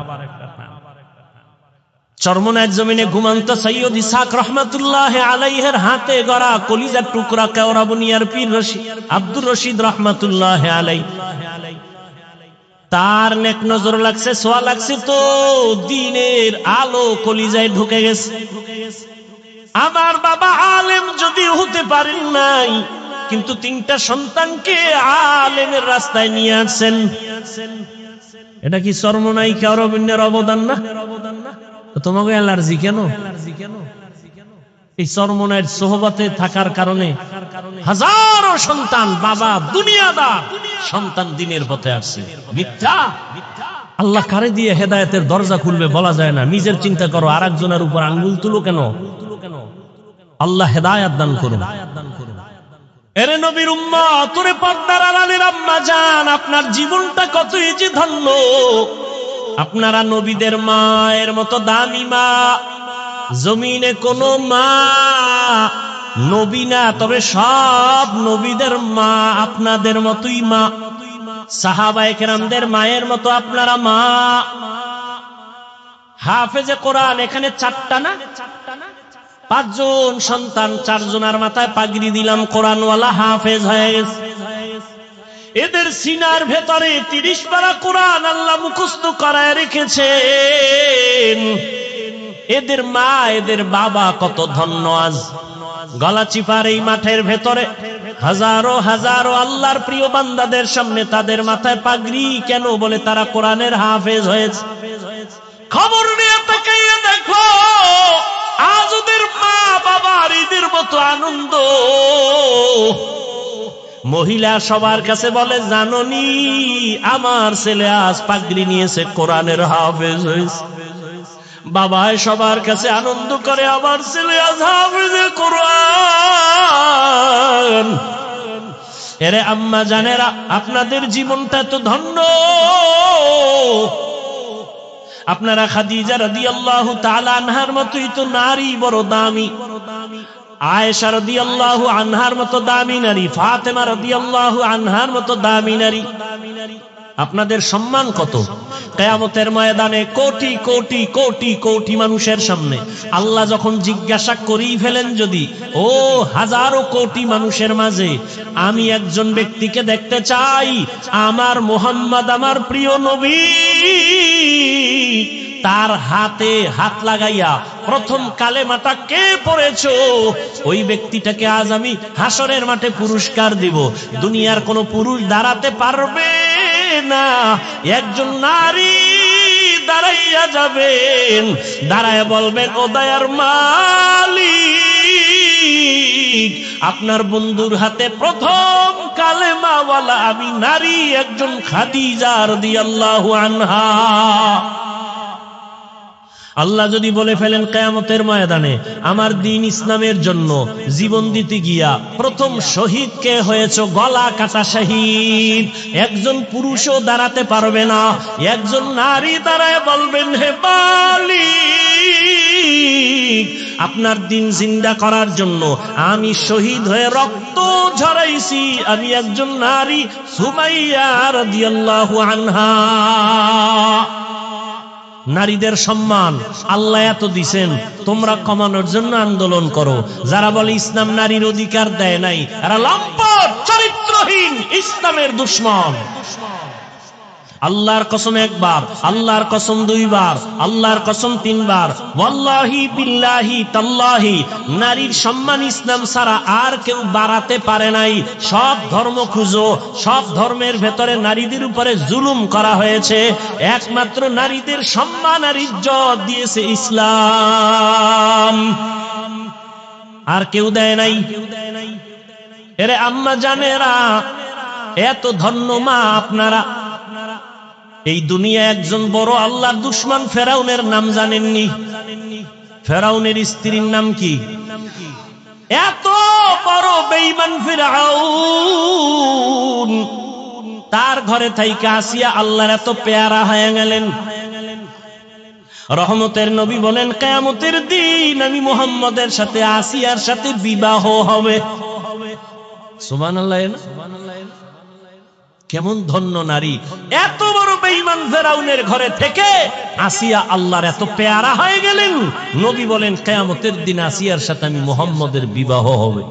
চরমনায়ের জমিনে ঘুমন্ত সৈয়দ ইসহাক রহমাতুল্লাহ আলাইহির হাতে গড়া কলিজার টুকরা কেওড়াবনিয়ার পীর আব্দুর রশিদ রহমাতুল্লাহ আলাইহি, তার নেক নজর লাগছে, সোয়া লাগছে তো দিনের আলো কলিজায় ঢুকে গেছে। আমার বাবা আলেম যদি হতে পারেন নাই, কিন্তু 3টা সন্তানকে আলেমের রাস্তায় নিয়ে আসছেন। এটা কি চরমনাই কেওড়াবনিয়ার অবদান না? তোমাকে অ্যালার্জি কেন? এই চরমনাইয়ের সোহবতে থাকার কারণে হাজারো সন্তান, বাবা দুনিয়াদার সন্তান দিনের পথে আসছে। মিথ্যা। আল্লাহ কারে দিয়ে হেদায়েতের দরজা খুলবে বলা যায় না। নিজের চিন্তা করো, আরেকজনের উপর আঙ্গুল তুলো কেন? আল্লাহ হেদায়েত দান করুন। এরে নবীর উম্মত, ওরে পর্দার আড়ালের আম্মা জান, আপনার জীবনটা কতই যে ধন্য। আপনারা নবীদের মায়ের মতো দামি মা। জমিনে কোন মা নবী না, তবে সব নবীদের মা আপনাদের মতোই মা। সাহাবায়ে কেরামদের মায়ের মতো আপনারা মা। হাফেজে কোরআন এখানে 4টা না, 5 জন সন্তান, 4 জনের মাথায় পাগড়ি দিলাম, কোরআনওয়ালা হাফেজ হয়ে গেছে। এদের সিনার ভেতরে 30 পারা কোরআন আল্লাহ মুখস্থ করায় রেখেছেন। এদের মা, এদের বাবা কত ধন্য। আজ গলাচিপার এই মাঠের ভেতরে হাজারো হাজারো আল্লাহর প্রিয় বান্দাদের সামনে তাদের মাথায় পাগড়ি কেন? বলে তারা কোরআনের হাফেজ হয়েছে। খবর নিয়ে তাকাইয়া দেখো, আজ ওদের মা বাবার ঈদের মতো আনন্দ। মহিলা সবার কাছে বলে, জাননি আমার ছেলে আজ পাগড়ি নিয়েছে, কোরআনের হাফেজ হয়েছে। বাবাই সবার কাছে আনন্দ করে, আমার ছেলে আজ হাফেজে কোরআন। এরে আম্মা জানেরা, আপনাদের জীবনটা তো ধন্য। আপনারা খাদিজা রাদিয়াল্লাহু তাআলা আনহার মতোই তো নারী, বড় দামি। আয়েশা রাদিয়াল্লাহু আনহার মতো দামি নারী, ফাতেমা রাদিয়াল্লাহু আনহার মতো দামি নারী। আপনাদের সম্মান কত? কিয়ামতের ময়দানে কোটি কোটি কোটি কোটি মানুষের সামনে আল্লাহ যখন জিজ্ঞাসা করেই ফেলেন, যদি ও হাজারো কোটি মানুষের মাঝে আমি একজন ব্যক্তিকে দেখতে চাই, আমার মুহাম্মদ, আমার প্রিয় নবী, তার হাতে হাত লাগাইয়া প্রথম কালেমাটা কে পড়েছো, ওই ব্যক্তিটাকে আজ আমি হাসরের মাঠে পুরস্কার দিব। দুনিয়ার কোন পুরুষ দাঁড়াতে পারবে না। একজন নারী দাঁড়াইয়া যাবেন, দাঁড়ায় বলবেন, ও দয়ার মালিক, আপনার বন্ধুর হাতে প্রথম কালেমাওয়ালা আমি নারী, একজন খাদিজা রাদিয়াল্লাহু আনহা। আল্লাহ যদি বলে ফেলেন কিয়ামতের ময়দানে আমার দ্বীন ইসলামের জন্য জীবন দিতে গিয়া প্রথম শহীদ কে হয়েছে, গলা কাটা শহীদ, একজন পুরুষও দাঁড়াতে পারবে না, একজন নারী দাঁড়ায় বলবেন হে মালিক, আপনার দ্বীন জিন্দা করার জন্য আমি শহীদ হয়ে রক্ত ঝরাইছি, আমি একজন নারী সুমাইয়া রাদিয়াল্লাহু আনহা। নারীদের সম্মান আল্লাহ এত দিছেন, তোমরা কমানোর জন্য আন্দোলন করো। যারা বলে ইসলাম নারীর অধিকার দেয় নাই, এরা লম্পট, চরিত্রহীন, ইসলামের দুশমন। আল্লাহর কসম একবার, আল্লাহর কসম দুইবার, আল্লাহর কসম তিনবার, ওয়াল্লাহি বিল্লাহি তাল্লাহি, নারীর সম্মান ইসলাম ছাড়া আর কেউ বাড়াতে পারে নাই। সব ধর্ম খুঁজো, সব ধর্মের ভেতরে নারীদের উপরে জুলুম করা হয়েছে, একমাত্র নারীদের সম্মান আর ইজ্জত দিয়েছে ইসলাম, আর কেউ দেয় নাই। এরে আম্মা জানেরা, এত ধন্য মা আপনারা। এই দুনিয়া একজন বড় আল্লাহর দুশমন ফেরাউনের নাম জানেননি? ফেরাউনের স্ত্রীর নাম কি? এত বড় বেঈমান ফিরআউন, তার ঘরে থাইকা আসিয়া আল্লাহর এত পেয়ারা হয়ে গেলেন। রহমতের নবী বলেন কিয়ামতের দিন আমি মুহাম্মদের সাথে আসিয়ার সাথে বিবাহ হবে। সুবহানাল্লাহ। কেমন ধন্য নারী, এত বড় বেঈমান ফেরাউনের ঘরে থেকে আসিয়া আল্লাহর এত পেয়ারা হয়ে গেলেন। নবী বলেন কিয়ামতের দিন আসিয়ার সাথে আমি মুহাম্মদের বিবাহ হবে।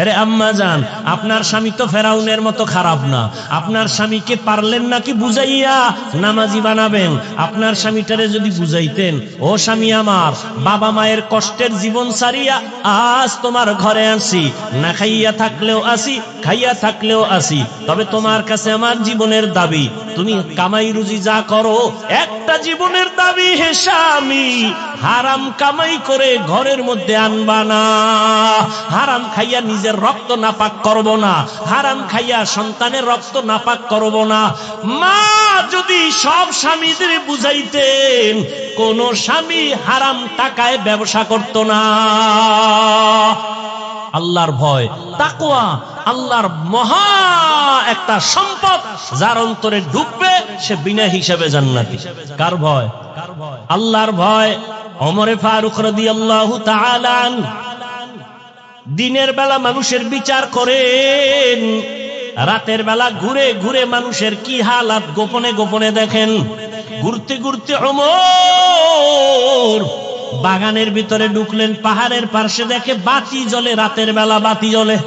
এরে আম্মা জান, আপনার স্বামী তো ফেরাউনের মতো খারাপ না। আপনার স্বামীকে পারলেন নাকি বুঝাইয়া নামাজি বানাবেন? আপনার স্বামীটারে যদি বুঝাইতেন, ও স্বামী আমার, বাবা মায়ের কষ্টের জীবন ছাড়িয়া আজ তোমার ঘরে আসি, না খাইয়া থাকলেও আসি, খাইয়া থাকলেও আসি, তবে তোমার কাছে আমার জীবনের দাবি, তুমি কামাই রুজি যা করো, একটা জীবনের দাবি হে স্বামী, হারাম কামাই করে ঘরের মধ্যে আনবা না, হারাম খাইয়া নিজের রক্ত নাপাক করব না, হারাম খাইয়া সন্তানের রক্ত নাপাক করব না। মা যদি সব স্বামীদের বুঝাইতেন, কোন স্বামী হারাম টাকায় ব্যবসা করত না। আল্লাহর ভয়, তাকওয়া আল্লাহর মহা একটা সম্পদ, যার অন্তরে ঢুকবে সে বিনা হিসাবে জান্নাতি। কার ভয়? আল্লাহর ভয়। ওমরে ফারুক রাদিয়াল্লাহু তাআলা আনহু দিনের বেলা মানুষের বিচার করেন, রাতের বেলা ঘুরে ঘুরে মানুষের কি হালাত গোপনে গোপনে দেখেন। ঘুরতে ঘুরতে ওমর বাগানের ভিতরে ঢুকলেন, পাহাড়ের পাশে দেখে বাতি জ্বলে, রাতের বেলা বাতি জ্বলে।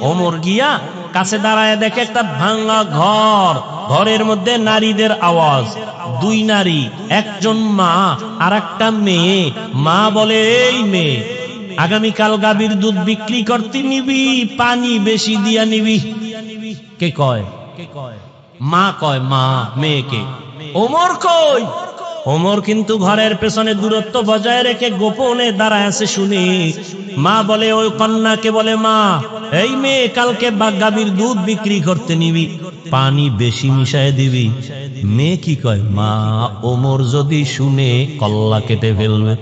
ওমর গিয়া কাছে দাঁড়ায় দেখে একটা ভাঙা ঘর, ঘরের মধ্যে নারীদের আওয়াজ, দুই নারী, একজন মা আর একটা মেয়ে। মা বলে, এই মেয়ে, আগামীকাল গাভীর দুধ বিক্রি করতে নিবি, পানি বেশি দিয়া নিবি। কে কয়? মা কয়, মা মেয়েকে। ওমর কই? ওমর কিন্তু ঘরের পেছনে দূরত্ব বজায় রেখে গোপনে দাঁড়ায় আছে শুনি। মা বলে, ওই কন্যাকে বলে, মা, এই মেয়ে, কালকে গাভীর দুধ বিক্রি করতে নিবি, পানি বেশি মিশায় দিবি। মেয়ে কি কয়? মা, ওমর যদি শুনে কল্লা কেটে ফেলবে।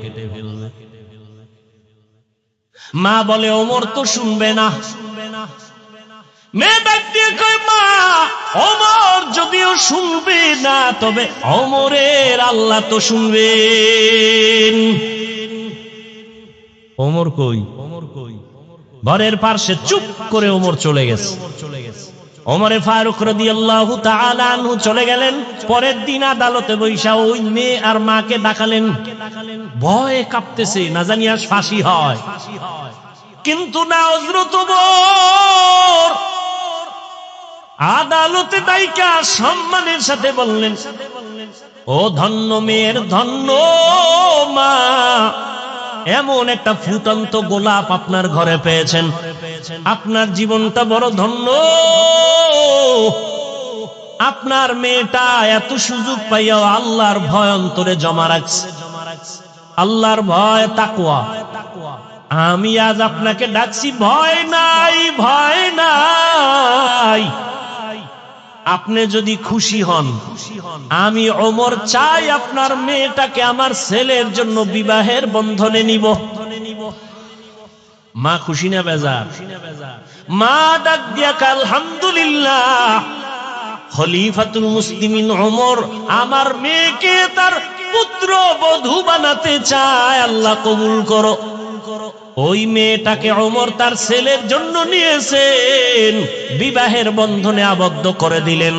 মা বলে, ওমর তো শুনবে না। মেয়ে ডাক দিয়ে কয়, মা, ওমর যদিও শুনবে না, তবে ওমরের আল্লাহ তো শুনবেন। ওমর কই? ঘরের পাশে চুপ করে ওমর চলে গেছে। ওমরে ফারুক রাদিয়াল্লাহু তাআলা আনহু চলে গেলেন। পরের দিন আদালতে বৈশা ওই মেয়ে আর মাকে ডাকালেন। ভয়ে কাঁপতেছে, না জানি আজ ফাঁসি হয়। কিন্তু না, হযরত ওমর আদালতে ডাইকা সম্মানের সাথে বললেন, ও ধন্য মেয়ের ধন্য মা, এমন একটা ফুটন্ত গোলাপ আপনার ঘরে পেয়েছেন, আপনার জীবনটা বড় ধন্য। আপনার মেয়েটা এত সুযোগ পাইয়াও আল্লাহর ভয় অন্তরে জমা রাখছে, আল্লাহর ভয়, তাকওয়া। আমি আজ আপনাকে ডাকছি, ভয় নাই, ভয় নাই। আপনি যদি খুশি হন, আমি ওমর চাই আপনার মেয়েটাকে আমার ছেলের জন্য বিবাহের বন্ধনে নিব। মা খুশি না বেজার? মা ডাক দিয়া কয়, আলহামদুলিল্লাহ, খলিফাতুল মুসলিমিন ওমর আমার মেয়েকে তার পুত্র বধূ বানাতে চায়, আল্লাহ কবুল করো। ওই মেয়েটাকে ওমর তার ছেলের জন্য নিয়েছেন, বিবাহের বন্ধনে আবদ্ধ করে দিলেন।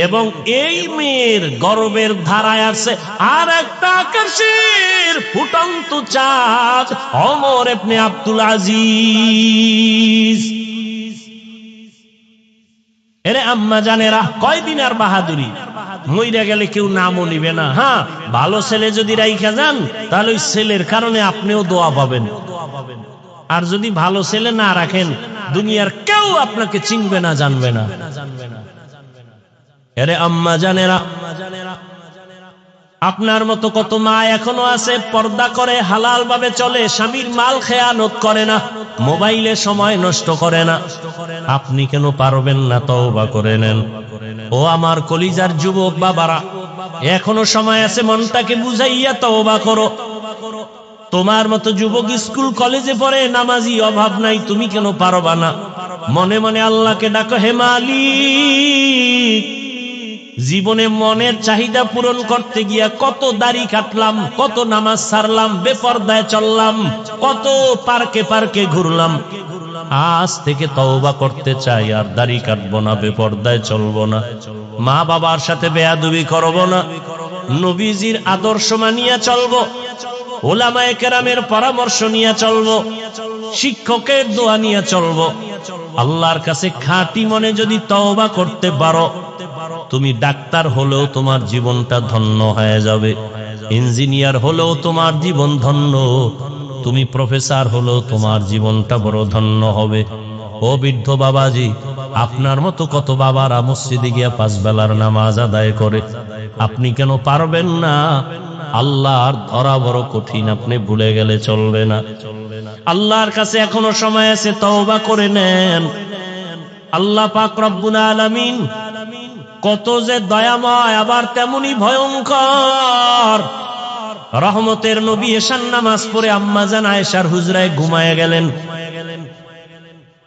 এবং এই মেয়ের গর্বের ধারায় আছে আর একটা আকাশের ফুটন্ত চাঁদ, ওমর ইবনে আব্দুল আজিজ। এরে আম্মা জানেরা, কয়দিন আর বাহাদুরি, মইরা গেলে কেউ নামও নিবে না। হ্যাঁ, ভালো ছেলে যদি রাইখা যান, তাহলে ওই ছেলের কারণে আপনিও দোয়া পাবেন। আর যদি ভালো ছেলে না রাখেন, দুনিয়ার কেউ আপনাকে চিনবে না, জানবে না। এরে আম্মা জানেরা, আপনার মতো কত মা এখনো আছে, পর্দা করে, হালাল ভাবে চলে, স্বামীর মাল খেয়ানত করে না, মোবাইলে সময় নষ্ট করে না। আপনি কেন পারবেন না? তওবা করে নেন। ও আমার কলিজার যুবক বাবারা, এখনো সময় আছে, মনটাকে বুঝাইয়া তওবা করো। তোমার মতো যুবক স্কুল কলেজে পড়ে, নামাজি, অভাব নাই, তুমি কেন পারবা না? মনে মনে আল্লাহকে ডাকো, হে মালিক, জীবনে মনের চাহিদা পূরণ করতে গিয়া কত দাড়ি কাটলাম, কত নামাজ ছাড়লাম, বেপরদায় চললাম, কত পার্কে পার্কে ঘুরলাম। আজ থেকে তওবা করতে চাই, আর দাড়ি কাটবো না, বেপরদায় চলবো না, মা বাবার সাথে বেয়াদবি করবো না, নবীজির আদর্শ মানিয়া চলবো, ওলামায়ে কেরামের পরামর্শ নিয়ে চলবো, শিক্ষকের দোয়া নিয়ে চলবো। আল্লাহর কাছে খাঁটি মনে যদি তওবা করতে পারো, তুমি ডাক্তার হলেও তোমার জীবনটা ধন্য হয়ে যাবে, ইঞ্জিনিয়ার হলেও তোমার জীবন ধন্য, তুমি প্রফেসর হলেও তোমার জীবনটা বড় ধন্য হবে। ও বৃদ্ধ বাবাজি, আপনার মতো কত বাবারা মসজিদে গিয়া 5 বেলার নামাজ আদায় করে, আপনি কেন পারবেন না? আল্লাহর ধরা বড় কঠিন, আপনি ভুলে গেলে চলবে না। আল্লাহর কাছে এখনো সময় আছে, তওবা করে নেন। আল্লাহ পাক রব্বুল আলামিন কত যে দয়াময়, আবার তেমনি ভয়ঙ্কর। রহমতের নবী এশার নামাজ পড়ে আম্মা জান আয়েশার হুজরায় ঘুমায় গেলেন।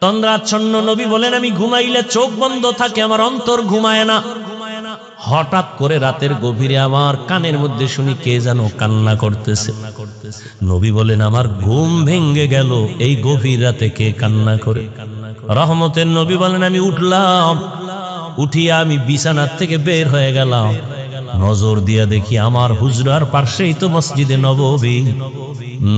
তন্দ্রাচ্ছন্ন নবী বলেন, আমি ঘুমাইলে চোখ বন্ধ থাকে, আমার অন্তর ঘুমায় না। হঠাৎ করে রাতের গভীরে আমার কানের মধ্যে শুনি কে যেন কান্না করতেছে। নবী বলেন, আমার ঘুম ভেঙ্গে গেল, এই গভীর রাতে কে কান্না করে? রহমতের নবী বলেন, আমি উঠলাম, উঠিয়া আমি বিছানার থেকে বের হয়ে গেলাম, নজর দিয়া দেখি আমার হুজরার পাশেই তো মসজিদে নববী,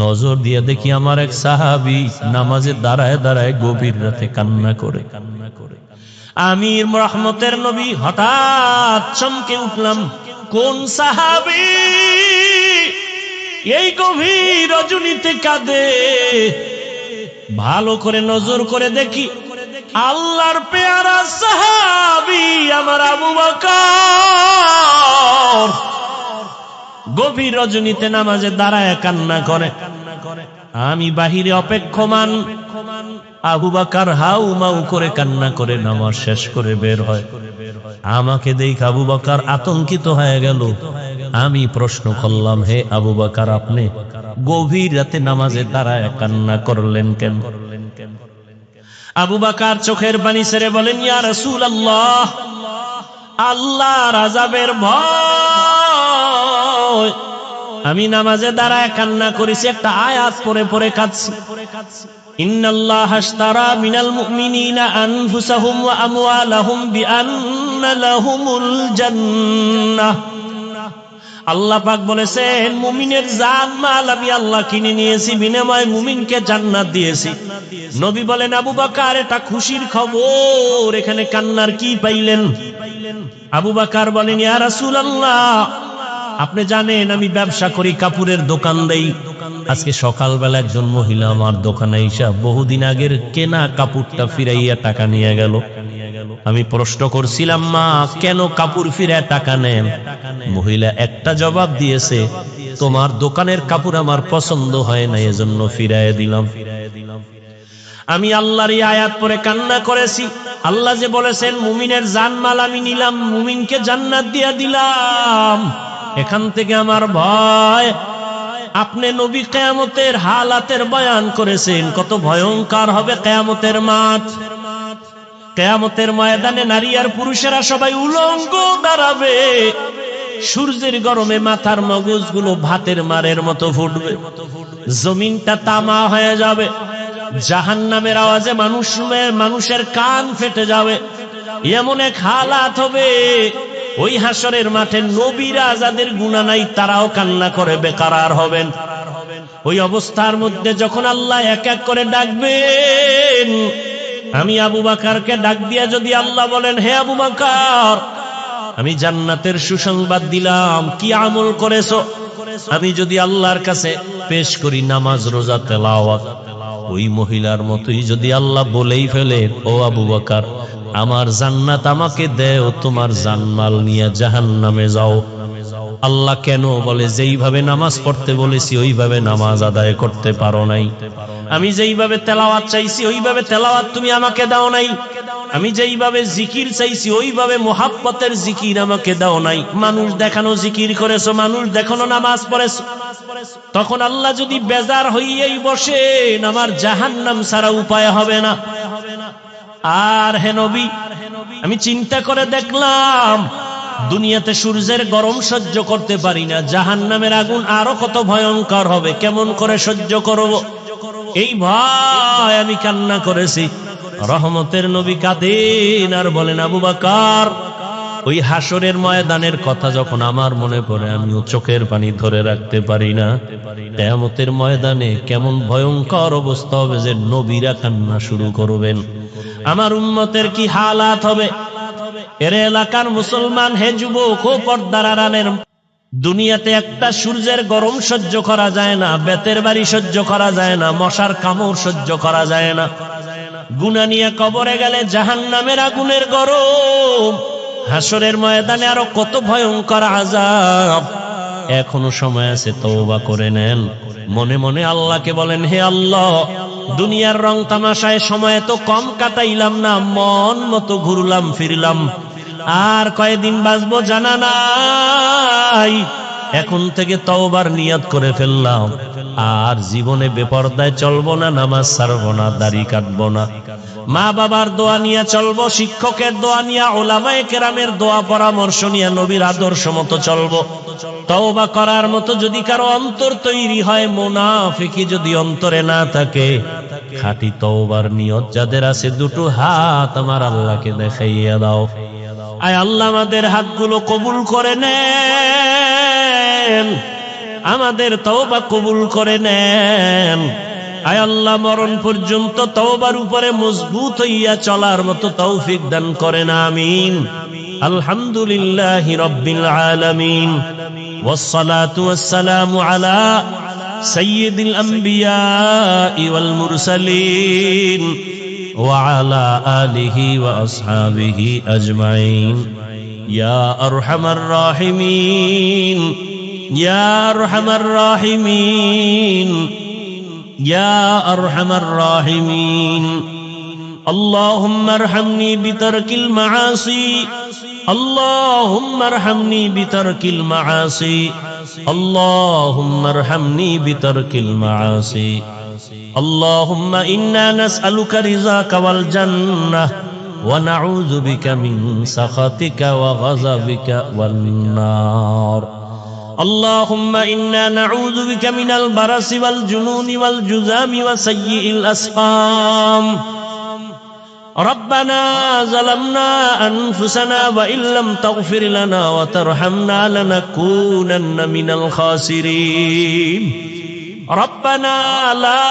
নজর দিয়া দেখি আমার এক সাহাবী নামাজে দাঁড়ায় দাঁড়ায় গভীর রাতে কান্না করে। আমি রহমতের নবী হঠাৎ চমকে উঠলাম, কোন সাহাবী এই গভীর রজনীতে কাঁদে? ভালো করে নজর করে দেখি, আল্লাহর পেয়ারা সাহাবী আমার আবু বকর গভীর রজনীতে নামাজে দাঁড়ায় কান্না করে। আমি বাহিরে অপেক্ষমান, আবু বকর হাউ মাউ করে কান্না করে নামাজ শেষ করে বের হয়। আমাকে দেখে আবু বকর আতঙ্কিত হয়ে গেল। আমি প্রশ্ন করলাম, হে আবু বকর, আপনি গভীর রাতে নামাজে দাঁড়ায় কান্না করলেন কেন? আবু বকর চোখের পানি ছেড়ে বলেন, ইয়া রাসূলুল্লাহ, আল্লাহর আযাবের ভয় আমি নামাজে দাঁড়ায় কান্না করেছি, একটা আয়াত পড়ে পড়ে কাঁদছি। ইন্নাল্লাহা আশতারা মিনাল মুমিনিনা আনফুসাহুম ওয়া আমওয়ালাহুম বিআন্না লাহুমুল জান্নাহ। আল্লাহ পাক বলেছেন, মুমিনের জান মাল আমি আল্লাহ কিনে নিয়েছি, বিনিময়ে মুমিনকে জান্নাত দিয়েছি। নবী বলেন, আবু বকর, এটা খুশির খবর, এখানে কান্নার কি পাইলেন? আবু বকর বলেন, ইয়া রাসূলুল্লাহ, আপনি জানেন আমি ব্যবসা করি, কাপড়ের দোকান দেই। আজকে সকালবেলা একজন মহিলা আমার দোকানে এসে বহুদিন আগের কেনা কাপড়টা ফিরাইয়া টাকা নিয়ে গেল। আমি প্রশ্ন করছিলাম, মা, কেন কাপড় ফিরায় টাকা নেন? মহিলা একটা জবাব দিয়েছে, তোমার দোকানের কাপড় আমার পছন্দ হয় না, এজন্য ফিরাইয়া দিলাম। আমি আল্লাহর এই আয়াত পড়ে কান্না করেছি, আল্লাহ যে বলেছেন মুমিনের জানমাল আমি নিলাম, মুমিনকে জান্নাত দিয়া দিলাম। এখান থেকে আমার ভয়, আপনি নবী কিয়ামতের হালাতের বয়ান করেছেন, কত ভয়ঙ্কর হবে কিয়ামতের মাঠ। কিয়ামতের ময়দানে নারী আর পুরুষেরা সবাই উলঙ্গ দাঁড়াবে, সূর্যের গরমে মাথার মগজগুলো ভাতের মারের মতো ফুটবে, জমিনটা তামা হয়ে যাবে, জাহান্নামের আওয়াজে মানুষের কান ফেটে যাবে। এমন এক হালাত হবে, ওই হাসরের মাঠে নবীরা যাদের গুনাহ নাই তারাও কান্না করে বেকারার হবেন। ওই অবস্থার মধ্যে যখন আল্লাহ এক এক করে ডাকবেন, আমি আবু বকরকে ডাক দিয়া যদি আল্লাহ বলেন, হে আবু বকর, আমি জান্নাতের সুসংবাদ দিলাম, কি আমল করেছো? আমি যদি আল্লাহর কাছে পেশ করি নামাজ, রোজা, তেলাওয়াত, ওই মহিলার মতোই যদি আল্লাহ বলেই ফেলেন, ও আবু বকর, আমার জান্নাত আমাকে দেও, তোমার জানমাল নিয়ে জাহান্নামে যাও। আল্লাহ কেন বলে, যেইভাবে নামাজ পড়তে বলেছি ওইভাবে নামাজ আদায় করতে পারো নাই, আমি যেইভাবে তেলাওয়াত চাইছি ওইভাবে তেলাওয়াত তুমি আমাকে দাও নাই, আমি যেইভাবে জিকির চাইছি ওইভাবে মোহাব্বতের জিকির আমাকে দাও নাই। মানুষ দেখানো জিকির করেছো, মানুষ দেখানো নামাজ পড়েছো। তখন আল্লাহ যদি বেজার হইয়াই বসেন, আমার জাহান্নাম ছাড়া উপায় হবে না। আর হে নবী, আমি চিন্তা করে দেখলাম, দুনিয়াতে সূর্যের গরম সহ্য করতে পারি না, জাহান্নামের আগুন আরো কত ভয়ঙ্কর হবে, কেমন করে সহ্য করব? এই ভয় আমি কান্না করেছি। রহমতের নবী কাঁদেন আর বলেন, আবু বকর, ওই হাসরের ময়দানের কথা যখন আমার মনে পড়ে, আমিও চোখের পানি ধরে রাখতে পারি না। কিয়ামতের ময়দানে কেমন ভয়ঙ্কর অবস্থা হবে যে নবীরা কান্না শুরু করবেন, আমার উম্মতের কি হালাত হবে। এর এলাকার মুসলমান, হে যুবক, ও পর্দার আড়ালের, দুনিয়াতে একটা সূর্যের গরম সহ্য করা যায় না, বেতের বাড়ি সহ্য করা যায় না, মশার কামড় সহ্য করা যায় না। গুনাহ নিয়ে কবরে গেলে জাহান্নামের আগুনের গরম, হাসরের ময়দানে আরো কত ভয়ঙ্কর আযাব। এখনো সময় আছে, তওবা করে নেন। মনে মনে আল্লাহকে বলেন, হে আল্লাহ, দুনিয়ার রং তামাশায় সময় তো কম কাটাইলাম না, মন মতো ঘুরলাম ফিরলাম, আর কয়দিন বাঁচবো জানা নাই। এখন থেকে তওবার নিয়ত করে ফেললাম, আর জীবনে বেপরদায় চলবো না, নামাজ ছাড়বো না, দাড়ি কাটবো না, মা বাবার দোয়া নিয়ে চলবো, শিক্ষকের দোয়া নিয়ে, উলামায়ে কেরামের দোয়া পরামর্শ নিয়ে নবীর আদর্শ মতো চলবো। তওবা করার মতো যদি কারো অন্তর তৈরি হয়, মুনাফিকি যদি অন্তরে না থাকে, খাঁটি তওবার নিয়ত যাদের আছে, দুটো হাত আমার আল্লাহকে দেখাইয়া দাও। আয় আল্লাহ, আমাদের হাতগুলো কবুল করে নেন, আমাদের তওবা কবুল করে নেন। আয় আল্লাহ, মরণ পর্যন্ত তওবার উপরে মজবুত হইয়া চলার মতো তৌফিক দান করেন, আমিন। আলহামদুলিল্লাহি রাব্বিল আলামিন, ওয়াসসালাতু ওয়াসসালামু আলা সাইয়্যিদিল আমবিয়া ওয়াল মুরসালিন ওয়া আলা আলিহি ওয়া আসহাবিহি আজমাইন। ইয়া আরহামার রাহিমিন, ইয়া আরহামার রাহিমিন, ইয়া আরহামার রাহিমিন। اللهم ارحمني بترك المعاصي، اللهم ارحمني بترك المعاصي، اللهم ارحمني بترك المعاصي. اللهم إنا نسألك رضاك والجنة، ونعوذ بك من سخطك وغضبك والنار. اللهم إنا نعوذ بك من البرص والجنون والجذام وسيء الأسقام. ربنا ظلمنا أنفسنا وإن لم تغفر لنا وترحمنا لنكونن من الخاسرين. ربنا لا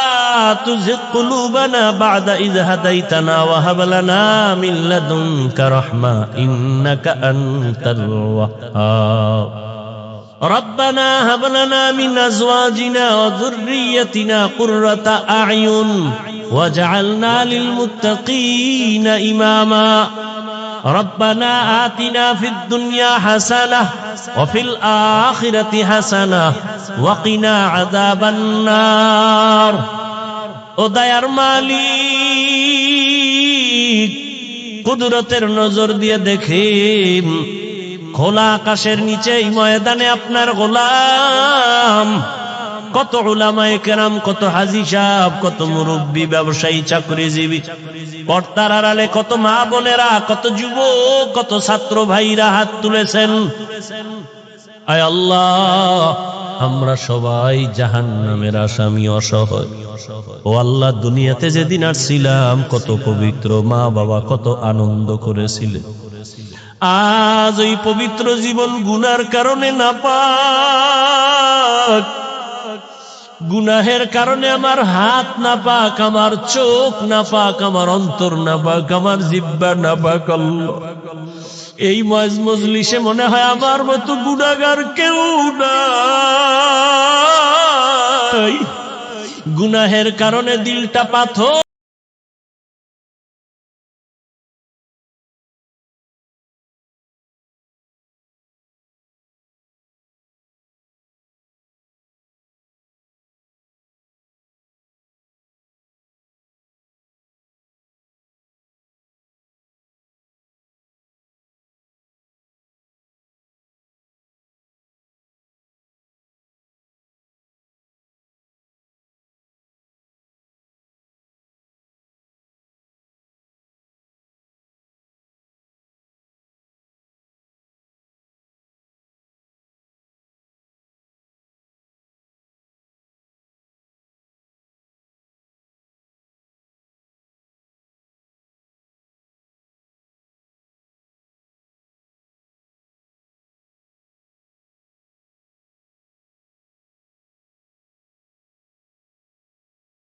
تزغ قلوبنا بعد إذ هديتنا وهب لنا من لدنك رحمة إنك أنت الوهاب. ربنا هب لنا من أزواجنا وذريتنا قرة أعين واجعلنا للمتقين إماما. ربنا آتنا في الدنيا حسنة وفي الآخرة حسنة وقنا عذاب النار. ও দয়ার মালিক, কুদরতের নজর দিয়ে দেখেন, খোলা আকাশের নিচে এই ময়দানে আপনার গোলাম, কত উলামায়ে কেরাম, কত হাজী সাহেব, কত মুরব্বী, ব্যবসায়ী, চাকরিজীবী, পর্দার আড়ালে কত মা বোনেরা, কত যুবক, কত ছাত্র ভাইরা হাত তুলেছেন। আয় আল্লাহ, আমরা সবাই জাহান্নামের আসামি, অসহায়। ও আল্লাহ, দুনিয়াতে যেদিন আসছিলাম কত পবিত্র, মা বাবা কত আনন্দ করেছিলেন। আজ ওই পবিত্র জীবন গুনার কারণে নাপাক, গুনাহের কারণে আমার হাত নাপাক, আমার চোখ নাপাক, আমার অন্তর নাপাক, আমার জিহ্বা নাপাক। আল্লাহ, এই মজলিসে মনে হয় আমার মতো গুনাহগার কেউ নাই। গুনাহের কারণে দিলটা পাথর